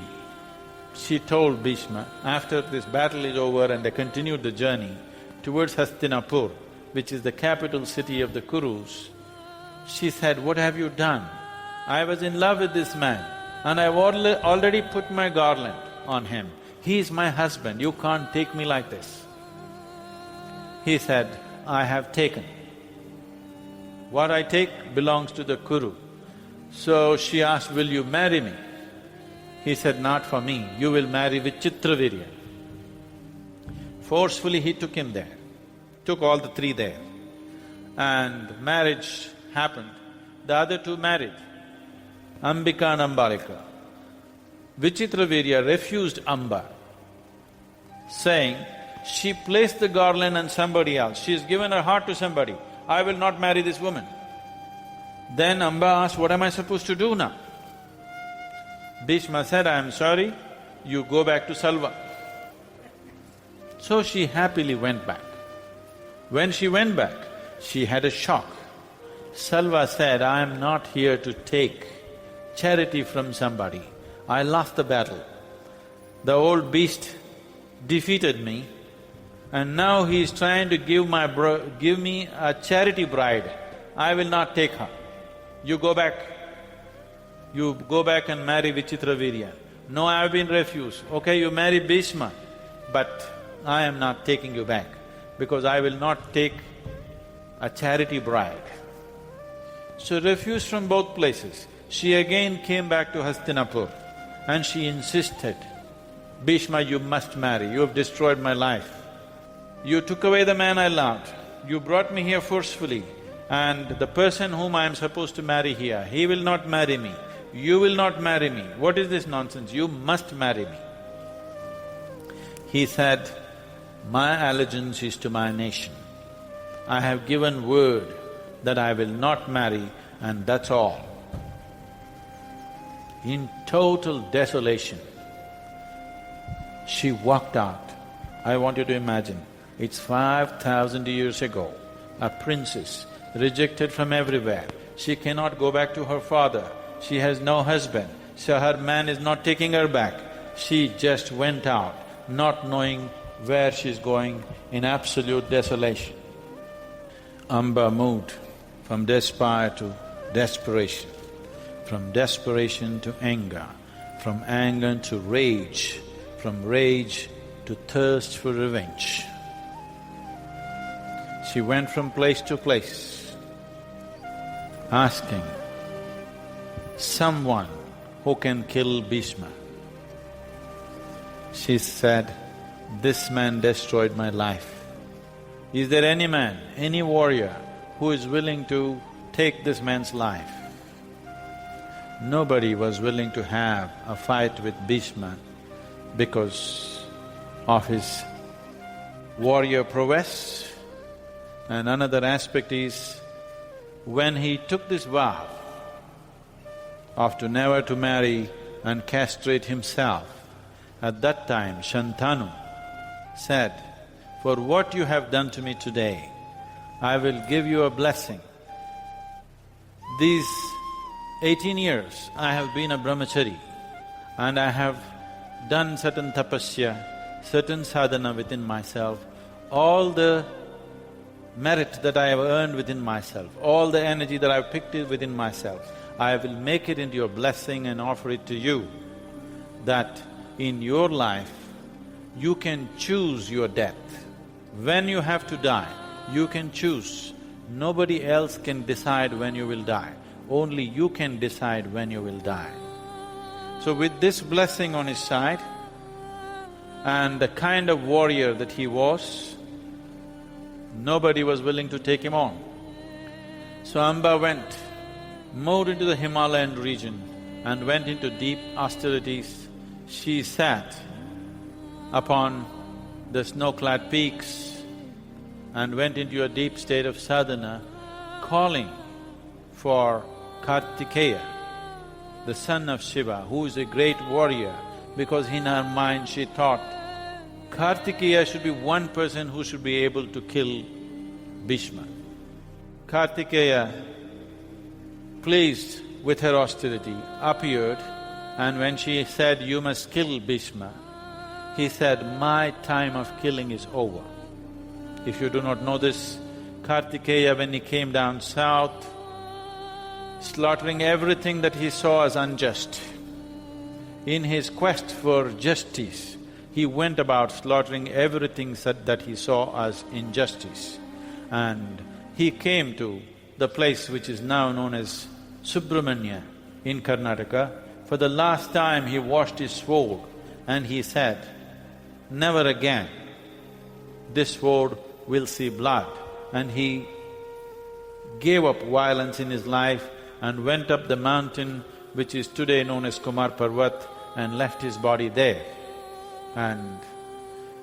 told Bhishma, after this battle is over and they continued the journey towards Hastinapur, which is the capital city of the Kurus, she said, "What have you done? I was in love with this man and I've already put my garland on him. He is my husband, you can't take me like this." He said, "I have taken. What I take belongs to the Kuru." So she asked, "Will you marry me?" He said, "Not for me, you will marry with Chitravirya." Forcefully he took him there, took all the three there, and marriage happened. The other two married, Ambika and Ambalika. Vichitravirya refused Amba, saying, "She placed the garland on somebody else, she's given her heart to somebody, I will not marry this woman." Then Amba asked, "What am I supposed to do now?" Bhishma said, "I am sorry, you go back to Salva." So she happily went back. When she went back, she had a shock. Salva said, "I am not here to take charity from somebody. I lost the battle. The old beast defeated me and now he is trying to give me a charity bride. I will not take her. You go back. You go back and marry Vichitravirya." "No, I have been refused." "Okay, you marry Bhishma, but I am not taking you back because I will not take a charity bride." So refused from both places. She again came back to Hastinapur and she insisted, "Bhishma, you must marry, you have destroyed my life. You took away the man I loved, you brought me here forcefully, and the person whom I am supposed to marry here, he will not marry me. You will not marry me. What is this nonsense? You must marry me." He said, "My allegiance is to my nation. I have given word that I will not marry and that's all." In total desolation, she walked out. I want you to imagine, it's 5,000 years ago, a princess rejected from everywhere. She cannot go back to her father, she has no husband, so her man is not taking her back. She just went out, not knowing where she's going, in absolute desolation. Amba moved from despair to desperation, from desperation to anger, from anger to rage, from rage to thirst for revenge. She went from place to place, asking someone who can kill Bhishma. She said, "This man destroyed my life. Is there any man, any warrior who is willing to take this man's life?" Nobody was willing to have a fight with Bhishma because of his warrior prowess. And another aspect is, when he took this vow of to never to marry and castrate himself, at that time Shantanu said, "For what you have done to me today, I will give you a blessing. These 18 years I have been a brahmachari and I have done certain tapasya, certain sadhana within myself, all the merit that I have earned within myself, all the energy that I have picked within myself, I will make it into your blessing and offer it to you, that in your life you can choose your death. When you have to die, you can choose. Nobody else can decide when you will die. Only you can decide when you will die." So with this blessing on his side and the kind of warrior that he was, nobody was willing to take him on. So Amba went, moved into the Himalayan region and went into deep austerities. She sat upon the snow-clad peaks and went into a deep state of sadhana, calling for Kartikeya, the son of Shiva, who is a great warrior, because in her mind she thought Kartikeya should be one person who should be able to kill Bhishma. Kartikeya, pleased with her austerity, appeared, and when she said, "You must kill Bhishma," he said, "My time of killing is over." If you do not know this, Kartikeya, when he came down south, slaughtering everything that he saw as unjust, in his quest for justice, he went about slaughtering everything that he saw as injustice. And he came to the place which is now known as Subramanya in Karnataka. For the last time he washed his sword and he said, "Never again this sword will see blood." And he gave up violence in his life and went up the mountain which is today known as Kumar Parvat and left his body there. And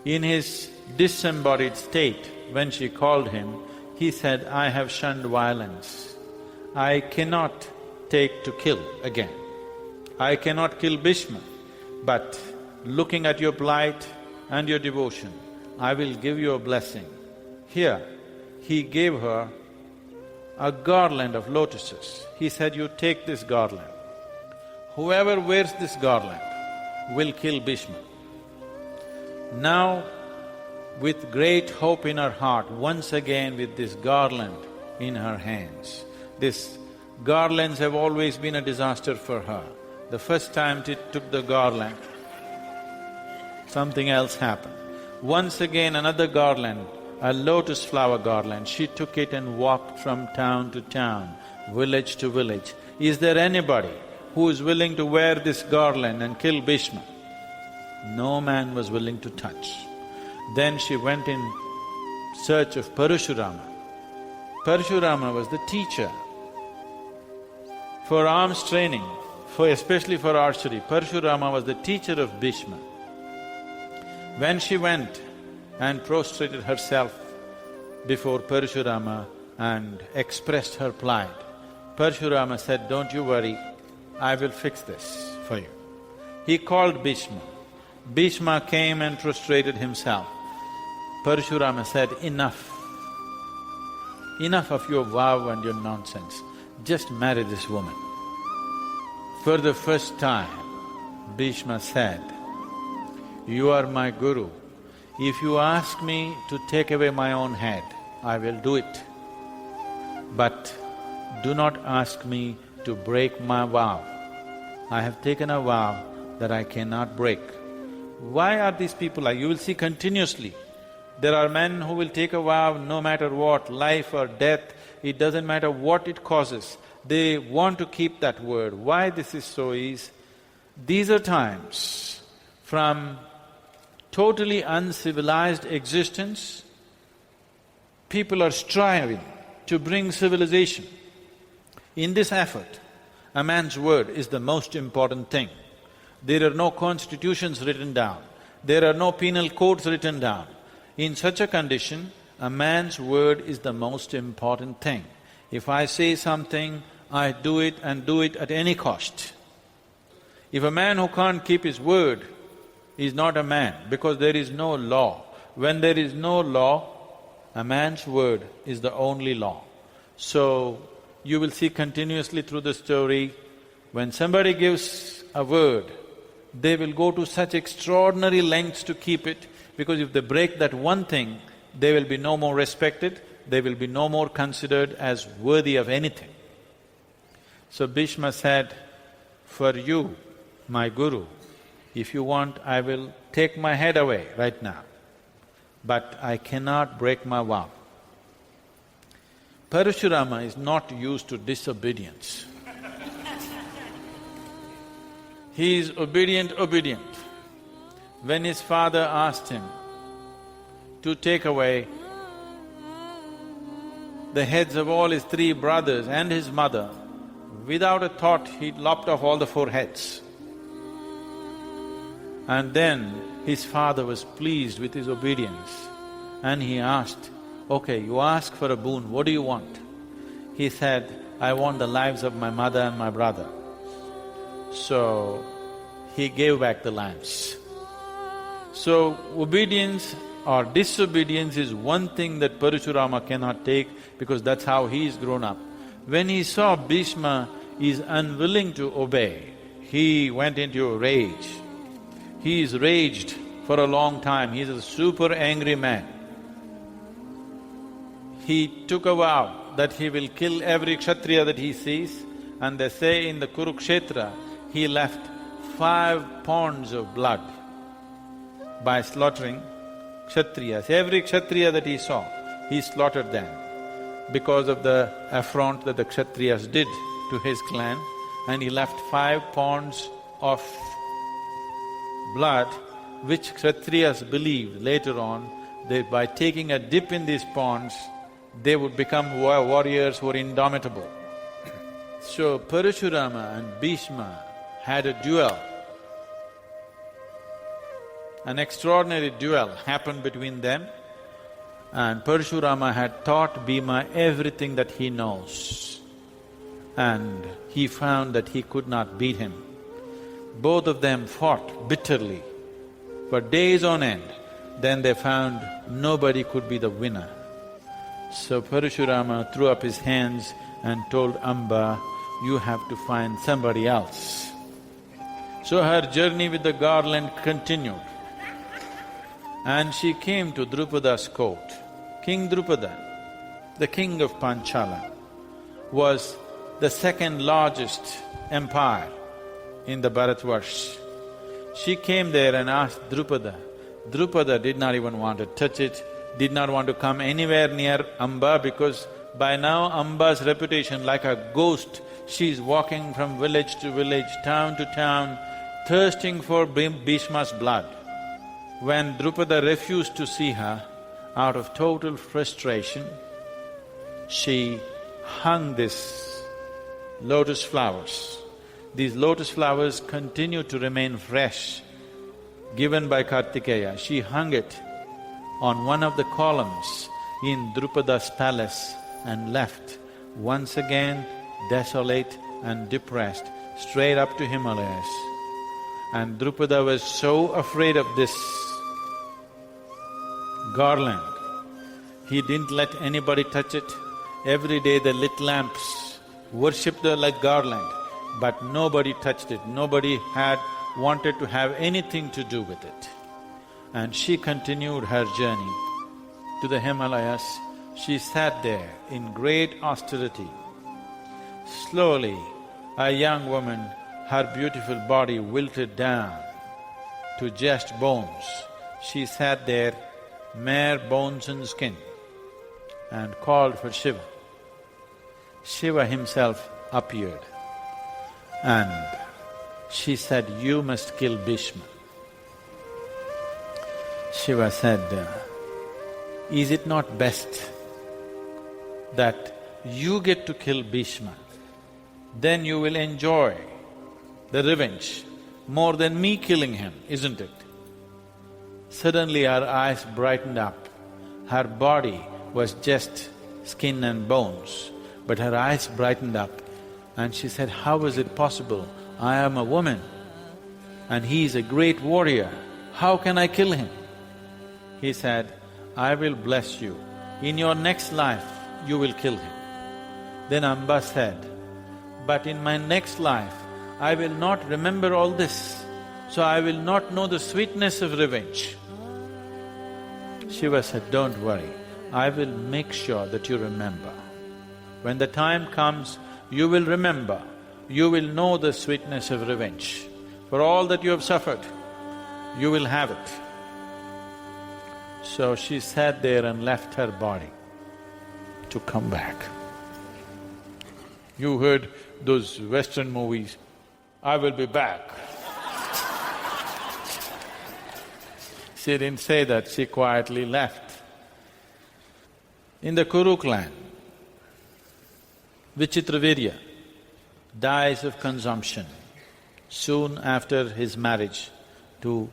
in his disembodied state, when she called him, he said, "I have shunned violence. I cannot take to kill again. I cannot kill Bhishma, but looking at your plight and your devotion, I will give you a blessing." Here, he gave her a garland of lotuses. He said, "You take this garland. Whoever wears this garland will kill Bhishma." Now, with great hope in her heart, once again with this garland in her hands. These garlands have always been a disaster for her. The first time she took the garland, something else happened. Once again another garland, a lotus flower garland, she took it and walked from town to town, village to village. Is there anybody who is willing to wear this garland and kill Bhishma? No man was willing to touch. Then she went in search of Parashurama. Parashurama was the teacher for arms training, especially for archery. Parashurama was the teacher of Bhishma. When she went and prostrated herself before Parashurama and expressed her plight, Parashurama said, "Don't you worry, I will fix this for you." He called Bhishma. Bhishma came and prostrated himself. Parashurama said, "Enough. Enough of your vow and your nonsense. Just marry this woman." For the first time, Bhishma said, "You are my guru. If you ask me to take away my own head, I will do it. But do not ask me to break my vow. I have taken a vow that I cannot break." Why are these people like… You will see continuously, there are men who will take a vow no matter what, life or death, it doesn't matter what it causes, they want to keep that word. Why this is so is, these are times from totally uncivilized existence, people are striving to bring civilization. In this effort, a man's word is the most important thing. There are no constitutions written down, there are no penal codes written down. In such a condition, a man's word is the most important thing. If I say something, I do it and do it at any cost. If a man who can't keep his word is not a man, because there is no law. When there is no law, a man's word is the only law. So, you will see continuously through the story, when somebody gives a word, they will go to such extraordinary lengths to keep it, because if they break that one thing, they will be no more respected, they will be no more considered as worthy of anything. So Bhishma said, "For you, my guru, if you want, I will take my head away right now, but I cannot break my vow." Parashurama is not used to disobedience. He is obedient. When his father asked him to take away the heads of all his 3 brothers and his mother, without a thought he lopped off all the 4 heads. And then his father was pleased with his obedience and he asked, "Okay, you ask for a boon, what do you want?" He said, "I want the lives of my mother and my brother." So, he gave back the lambs. So, obedience or disobedience is one thing that Parashurama cannot take because that's how he is grown up. When he saw Bhishma is unwilling to obey, he went into a rage. He is raged for a long time, he is a super angry man. He took a vow that he will kill every Kshatriya that he sees, and they say in the Kurukshetra, he left 5 ponds of blood by slaughtering Kshatriyas. Every Kshatriya that he saw, he slaughtered them because of the affront that the Kshatriyas did to his clan, and he left 5 ponds of blood, which Kshatriyas believed later on that by taking a dip in these ponds, they would become warriors who were indomitable. So Parashurama and Bhishma had a duel. An extraordinary duel happened between them, and Parashurama had taught Bhima everything that he knows, and he found that he could not beat him. Both of them fought bitterly for days on end. Then they found nobody could be the winner. So Parashurama threw up his hands and told Amba, "You have to find somebody else." So her journey with the garland continued, and she came to Drupada's court. King Drupada, the king of Panchala, was the second largest empire in the Bharatvarsh. She came there and asked Drupada. Drupada did not even want to touch it, did not want to come anywhere near Amba because by now Amba's reputation like a ghost, she's walking from village to village, town to town, thirsting for Bhishma's blood. When Drupada refused to see her, out of total frustration, she hung these lotus flowers. These lotus flowers continued to remain fresh, given by Kartikeya. She hung it on one of the columns in Drupada's palace and left, once again desolate and depressed, straight up to Himalayas. And Drupada was so afraid of this garland, he didn't let anybody touch it. Every day they lit lamps, worshipped the garland, but nobody touched it, nobody had wanted to have anything to do with it. And she continued her journey to the Himalayas. She sat there in great austerity. Slowly, a young woman, her beautiful body wilted down to just bones. She sat there, mere bones and skin, and called for Shiva. Shiva himself appeared and she said, "You must kill Bhishma." Shiva said, "Is it not best that you get to kill Bhishma? Then you will enjoy the revenge more than me killing him, isn't it?" Suddenly her eyes brightened up. Her body was just skin and bones, but her eyes brightened up and she said, "How is it possible? I am a woman and he is a great warrior. How can I kill him?" He said, "I will bless you. In your next life, you will kill him." Then Amba said, "But in my next life, I will not remember all this, so I will not know the sweetness of revenge." Shiva said, "Don't worry, I will make sure that you remember. When the time comes, you will remember, you will know the sweetness of revenge. For all that you have suffered, you will have it." So she sat there and left her body to come back. You heard those Western movies, "I will be back." She didn't say that, she quietly left. In the Kuru clan, Vichitravirya dies of consumption soon after his marriage to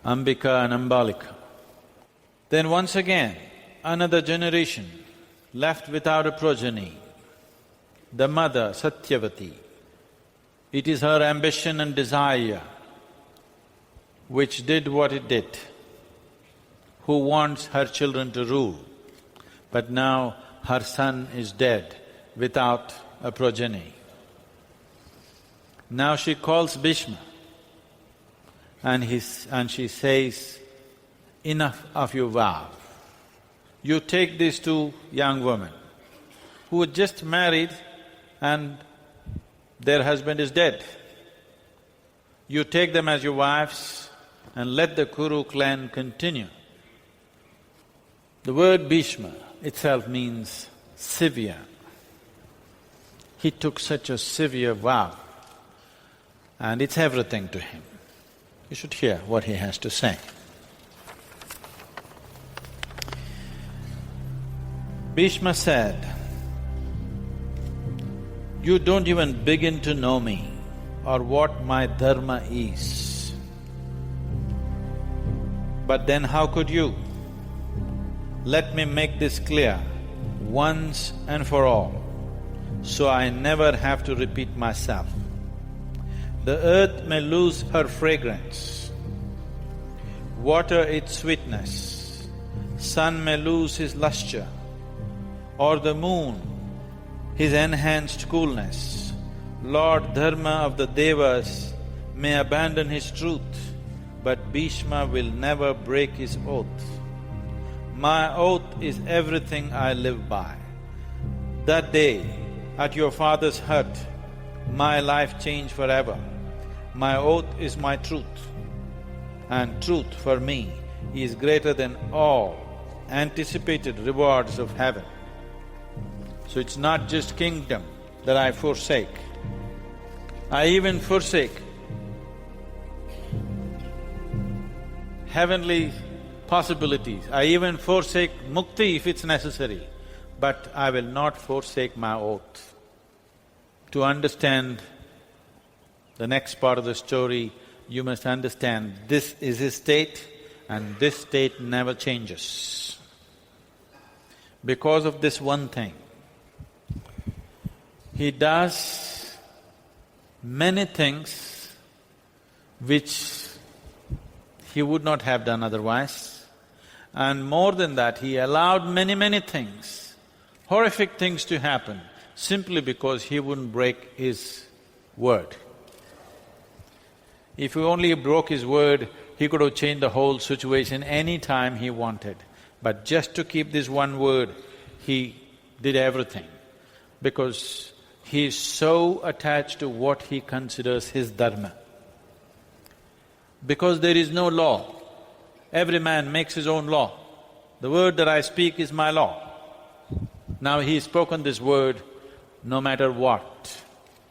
Ambika and Ambalika. Then once again, another generation left without a progeny. The mother, Satyavati, it is her ambition and desire which did what it did, who wants her children to rule, but now her son is dead without a progeny. Now she calls Bhishma and she says, enough of your vow. You take these two young women who were just married and their husband is dead. You take them as your wives and let the Kuru clan continue. The word Bhishma itself means severe. He took such a severe vow and it's everything to him. You should hear what he has to say. Bhishma said, "You don't even begin to know me or what my dharma is. But then how could you? Let me make this clear once and for all, so I never have to repeat myself. The earth may lose her fragrance, water its sweetness, sun may lose his lustre, or the moon his enhanced coolness. Lord Dharma of the Devas may abandon his truth, but Bhishma will never break his oath. My oath is everything I live by. That day, at your father's hut, my life changed forever. My oath is my truth, and truth for me is greater than all anticipated rewards of heaven. So it's not just kingdom that I forsake. I even forsake heavenly possibilities. I even forsake mukti if it's necessary, but I will not forsake my oath." To understand the next part of the story, you must understand this is his state and this state never changes. Because of this one thing, he does many things which he would not have done otherwise. And more than that, he allowed many things, horrific things to happen, simply because he wouldn't break his word. If he only broke his word, he could have changed the whole situation any time he wanted. But just to keep this one word, he did everything, because he is so attached to what he considers his dharma. Because there is no law, every man makes his own law. The word that I speak is my law. Now he's spoken this word, no matter what,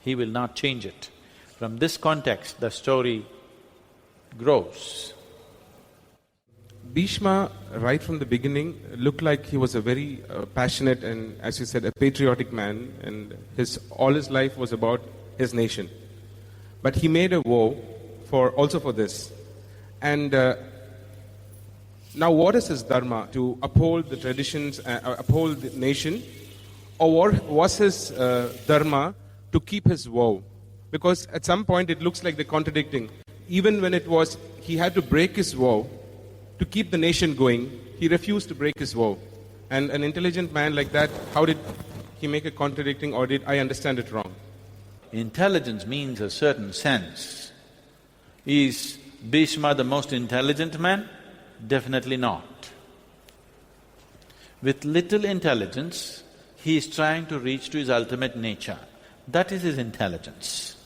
he will not change it. From this context, the story grows. Bhishma, right from the beginning, looked like he was a very passionate and, as you said, a patriotic man, and all his life was about his nation. But he made a vow also for this. And now what is his dharma? To uphold the traditions, uphold the nation? Or was his dharma to keep his vow? Because at some point it looks like they're contradicting. Even when he had to break his vow to keep the nation going, he refused to break his vow. And an intelligent man like that, how did he make a contradicting, or did I understand it wrong? Intelligence means a certain sense. Is Bhishma the most intelligent man? Definitely not. With little intelligence, he is trying to reach to his ultimate nature. That is his intelligence.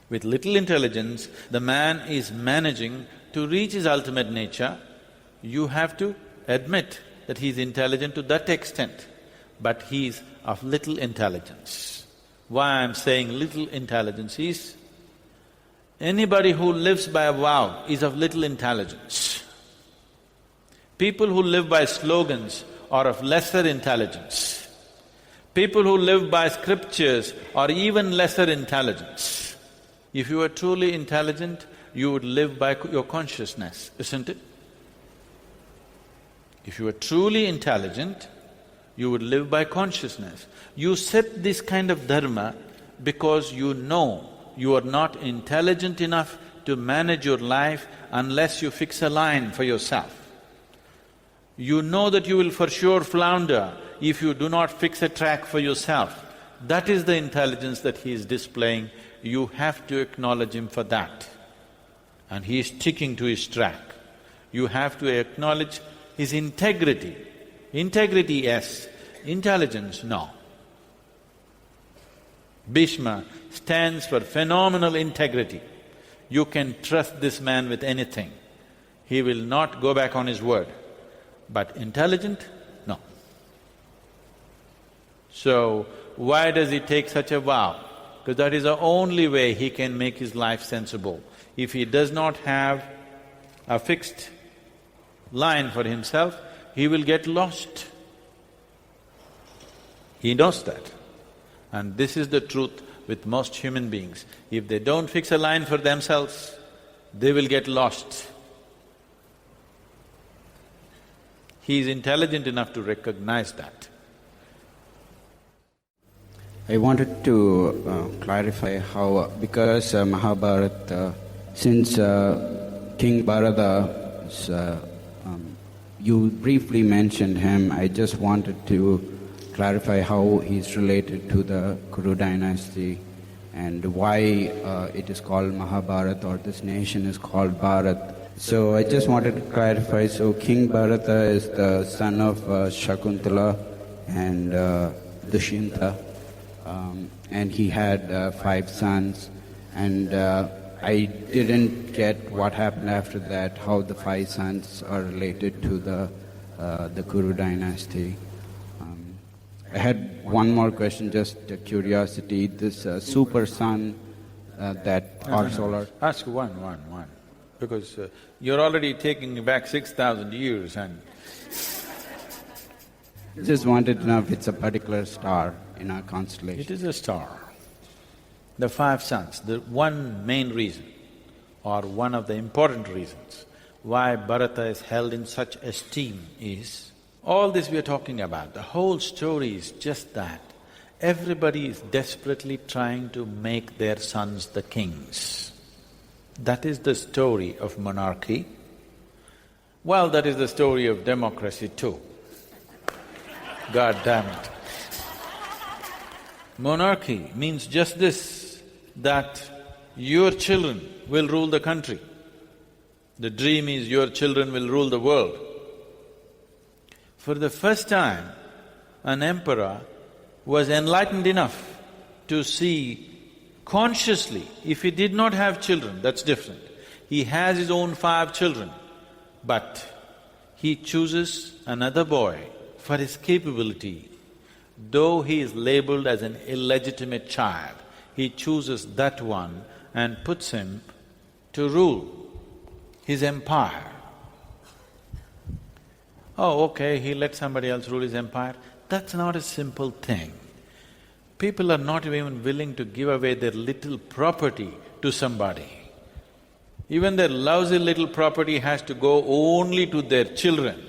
With little intelligence, the man is managing to reach his ultimate nature. You have to admit that he is intelligent to that extent, but he is of little intelligence. Why I'm saying little intelligence is, anybody who lives by a vow is of little intelligence. People who live by slogans are of lesser intelligence. People who live by scriptures are even lesser intelligence. If you were truly intelligent, you would live by your consciousness, isn't it? If you were truly intelligent, you would live by consciousness. You set this kind of dharma because you know You are not intelligent enough to manage your life unless you fix a line for yourself. You know that you will for sure flounder if you do not fix a track for yourself. That is the intelligence that he is displaying. You have to acknowledge him for that. And he is sticking to his track. You have to acknowledge his integrity. Integrity, yes. Intelligence, no. Bhishma stands for phenomenal integrity. You can trust this man with anything. He will not go back on his word. But intelligent? No. So, why does he take such a vow? Because that is the only way he can make his life sensible. If he does not have a fixed line for himself, he will get lost. He knows that. And this is the truth with most human beings. If they don't fix a line for themselves, they will get lost. He is intelligent enough to recognize that. I wanted to clarify how, because Mahabharat, since King Bharata, you briefly mentioned him, I just wanted to clarify how he's related to the Kuru dynasty and why it is called Mahabharat, or this nation is called Bharat. So I just wanted to clarify, so King Bharata is the son of Shakuntala and Dushyanta, and he had 5 sons, and I didn't get what happened after that, how the 5 sons are related to the Kuru dynasty. I had one more question, just a curiosity. This super sun that our solar… Ask one, because you're already taking me back 6,000 years and… Just wanted to know if it's a particular star in our constellation. It is a star. The 5 suns, the one main reason, or one of the important reasons why Bharata is held in such esteem is, all this we are talking about, the whole story is just that. Everybody is desperately trying to make their sons the kings. That is the story of monarchy. Well, that is the story of democracy too. God damn it. Monarchy means just this, that your children will rule the country. The dream is your children will rule the world. For the first time, an emperor was enlightened enough to see consciously, if he did not have children, that's different. He has his own 5 children, but he chooses another boy for his capability. Though he is labeled as an illegitimate child, he chooses that one and puts him to rule his empire. Oh, okay, he let somebody else rule his empire. That's not a simple thing. People are not even willing to give away their little property to somebody. Even their lousy little property has to go only to their children.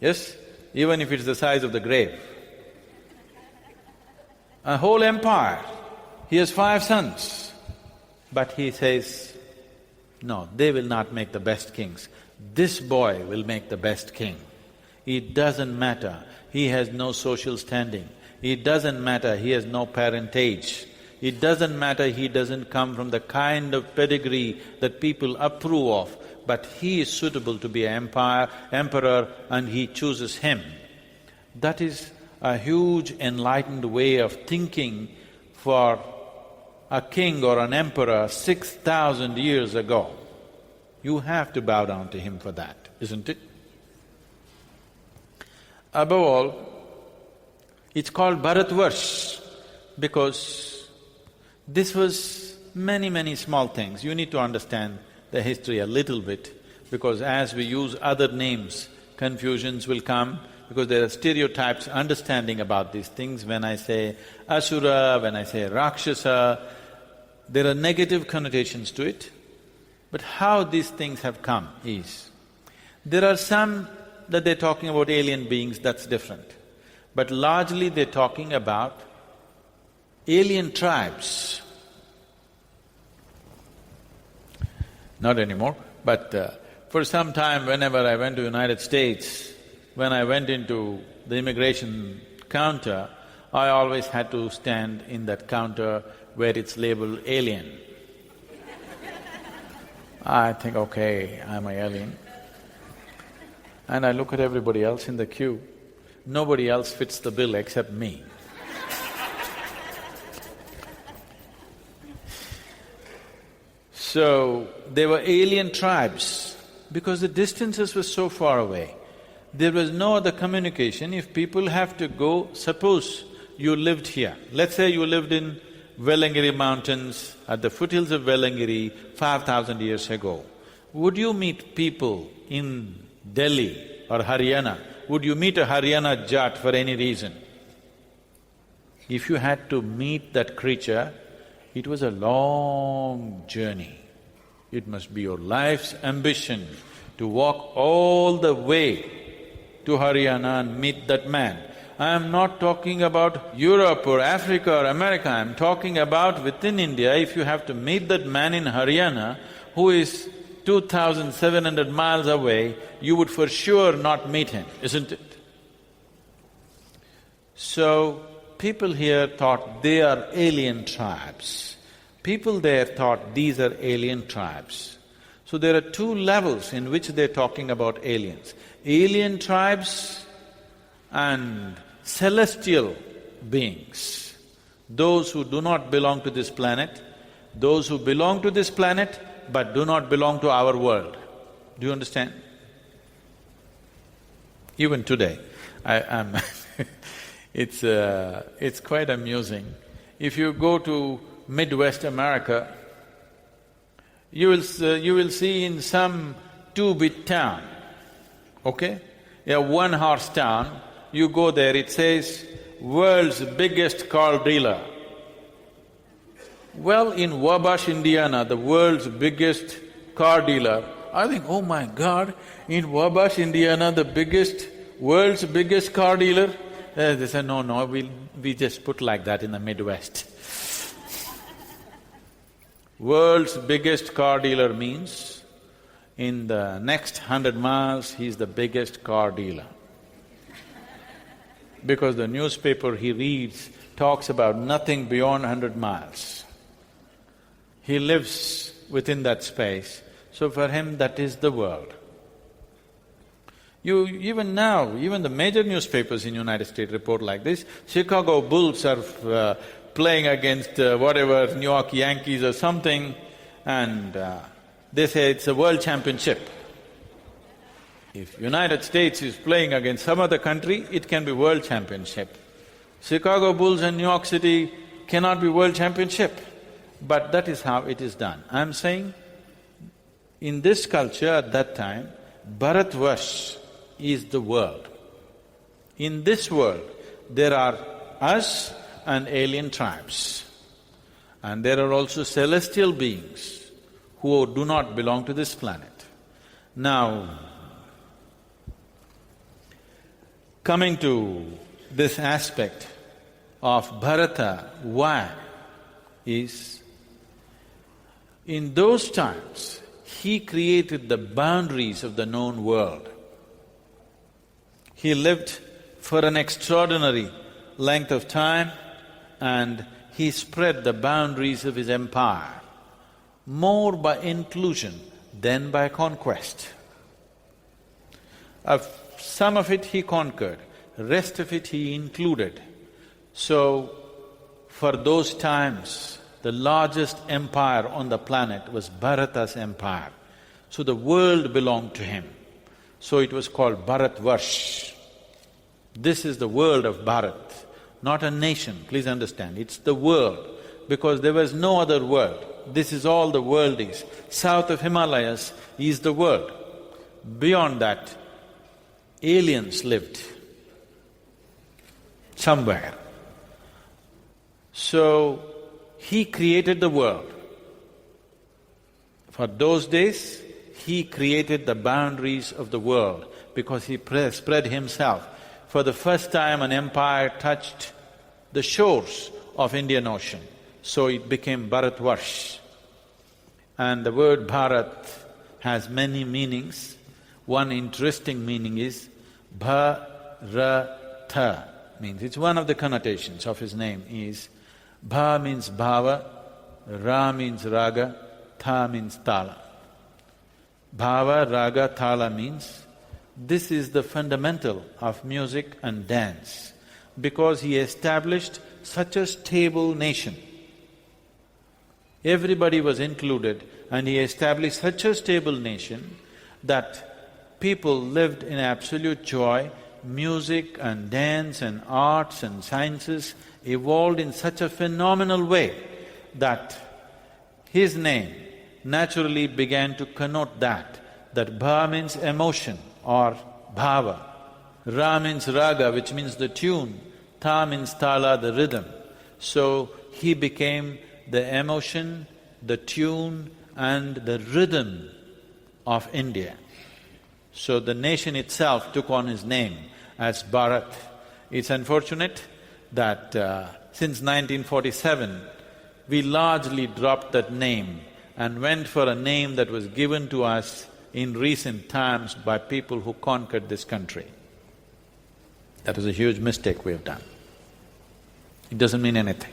Yes? Even if it's the size of the grave. A whole empire, he has 5 sons, but he says, no, they will not make the best kings. This boy will make the best king. It doesn't matter, he has no social standing. It doesn't matter, he has no parentage. It doesn't matter, he doesn't come from the kind of pedigree that people approve of, but he is suitable to be an emperor, and he chooses him. That is a huge enlightened way of thinking for a king or an emperor 6,000 years ago. You have to bow down to him for that, isn't it? Above all, it's called Bharatvarsh because this was many small things. You need to understand the history a little bit, because as we use other names, confusions will come, because there are stereotypes, understanding about these things. When I say Asura, when I say Rakshasa, there are negative connotations to it. But how these things have come is, there are some that they're talking about alien beings, that's different. But largely they're talking about alien tribes not anymore, but for some time whenever I went to United States, when I went into the immigration counter, I always had to stand in that counter where it's labeled alien. I think, okay, I'm an alien. And I look at everybody else in the queue, nobody else fits the bill except me. So, they were alien tribes because the distances were so far away. There was no other communication. If people have to go, suppose you lived here, let's say you lived in Velangiri mountains, at the foothills of Velangiri 5,000 years ago, would you meet people in Delhi or Haryana? Would you meet a Haryana Jat for any reason? If you had to meet that creature, it was a long journey. It must be your life's ambition to walk all the way to Haryana and meet that man. I am not talking about Europe or Africa or America, I am talking about within India, if you have to meet that man in Haryana who is 2,700 miles away, you would for sure not meet him, isn't it? So, people here thought they are alien tribes. People there thought these are alien tribes. So there are two levels in which they're talking about aliens. Alien tribes and celestial beings. Those who do not belong to this planet, those who belong to this planet but do not belong to our world. Do you understand? Even today, I'm it's quite amusing. If you go to Midwest America, you will see in some two-bit town, okay? A one-horse town, you go there, it says, world's biggest car dealer. Well, in Wabash, Indiana, the world's biggest car dealer, I think, oh my God, in Wabash, Indiana, world's biggest car dealer? They said, no, we just put like that in the Midwest. World's biggest car dealer means in the next 100 miles, he's the biggest car dealer. Because the newspaper he reads talks about nothing beyond 100 miles. He lives within that space, so for him that is the world. Even now, even the major newspapers in United States report like this, Chicago Bulls are playing against whatever, New York Yankees or something, and they say it's a world championship. If United States is playing against some other country, it can be world championship. Chicago Bulls and New York City cannot be world championship, but that is how it is done. I'm saying, in this culture at that time, Bharatvarsh is the world. In this world, there are us and alien tribes. And there are also celestial beings who do not belong to this planet. Now, coming to this aspect of Bharata, why is, in those times, he created the boundaries of the known world. He lived for an extraordinary length of time and he spread the boundaries of his empire, more by inclusion than by conquest. Some of it he conquered, rest of it he included. So, for those times, the largest empire on the planet was Bharata's empire. So the world belonged to him. So it was called Bharatvarsh. This is the world of Bharat, not a nation, please understand, it's the world, because there was no other world. This is all the world is. South of Himalayas is the world. Beyond that, aliens lived somewhere. So, he created the world. For those days, he created the boundaries of the world because he spread himself. For the first time, an empire touched the shores of Indian Ocean, so it became Bharatvarsh. and the word Bharat has many meanings. One interesting meaning is Bha-ra-tha, means it's one of the connotations of his name is Bha means bhava, Ra means raga, Tha means tala. Bhava, raga, tala means this is the fundamental of music and dance, because he established such a stable nation. Everybody was included, and he established such a stable nation that people lived in absolute joy. Music and dance and arts and sciences evolved in such a phenomenal way that his name naturally began to connote that Bha means emotion or bhava, Ra means raga, which means the tune, Tha means tala, the rhythm. So he became the emotion, the tune and the rhythm of India. So the nation itself took on his name as Bharat. It's unfortunate that since 1947, we largely dropped that name and went for a name that was given to us in recent times by people who conquered this country. That was a huge mistake we have done. It doesn't mean anything.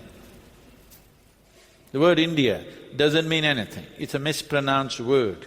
The word India doesn't mean anything, it's a mispronounced word.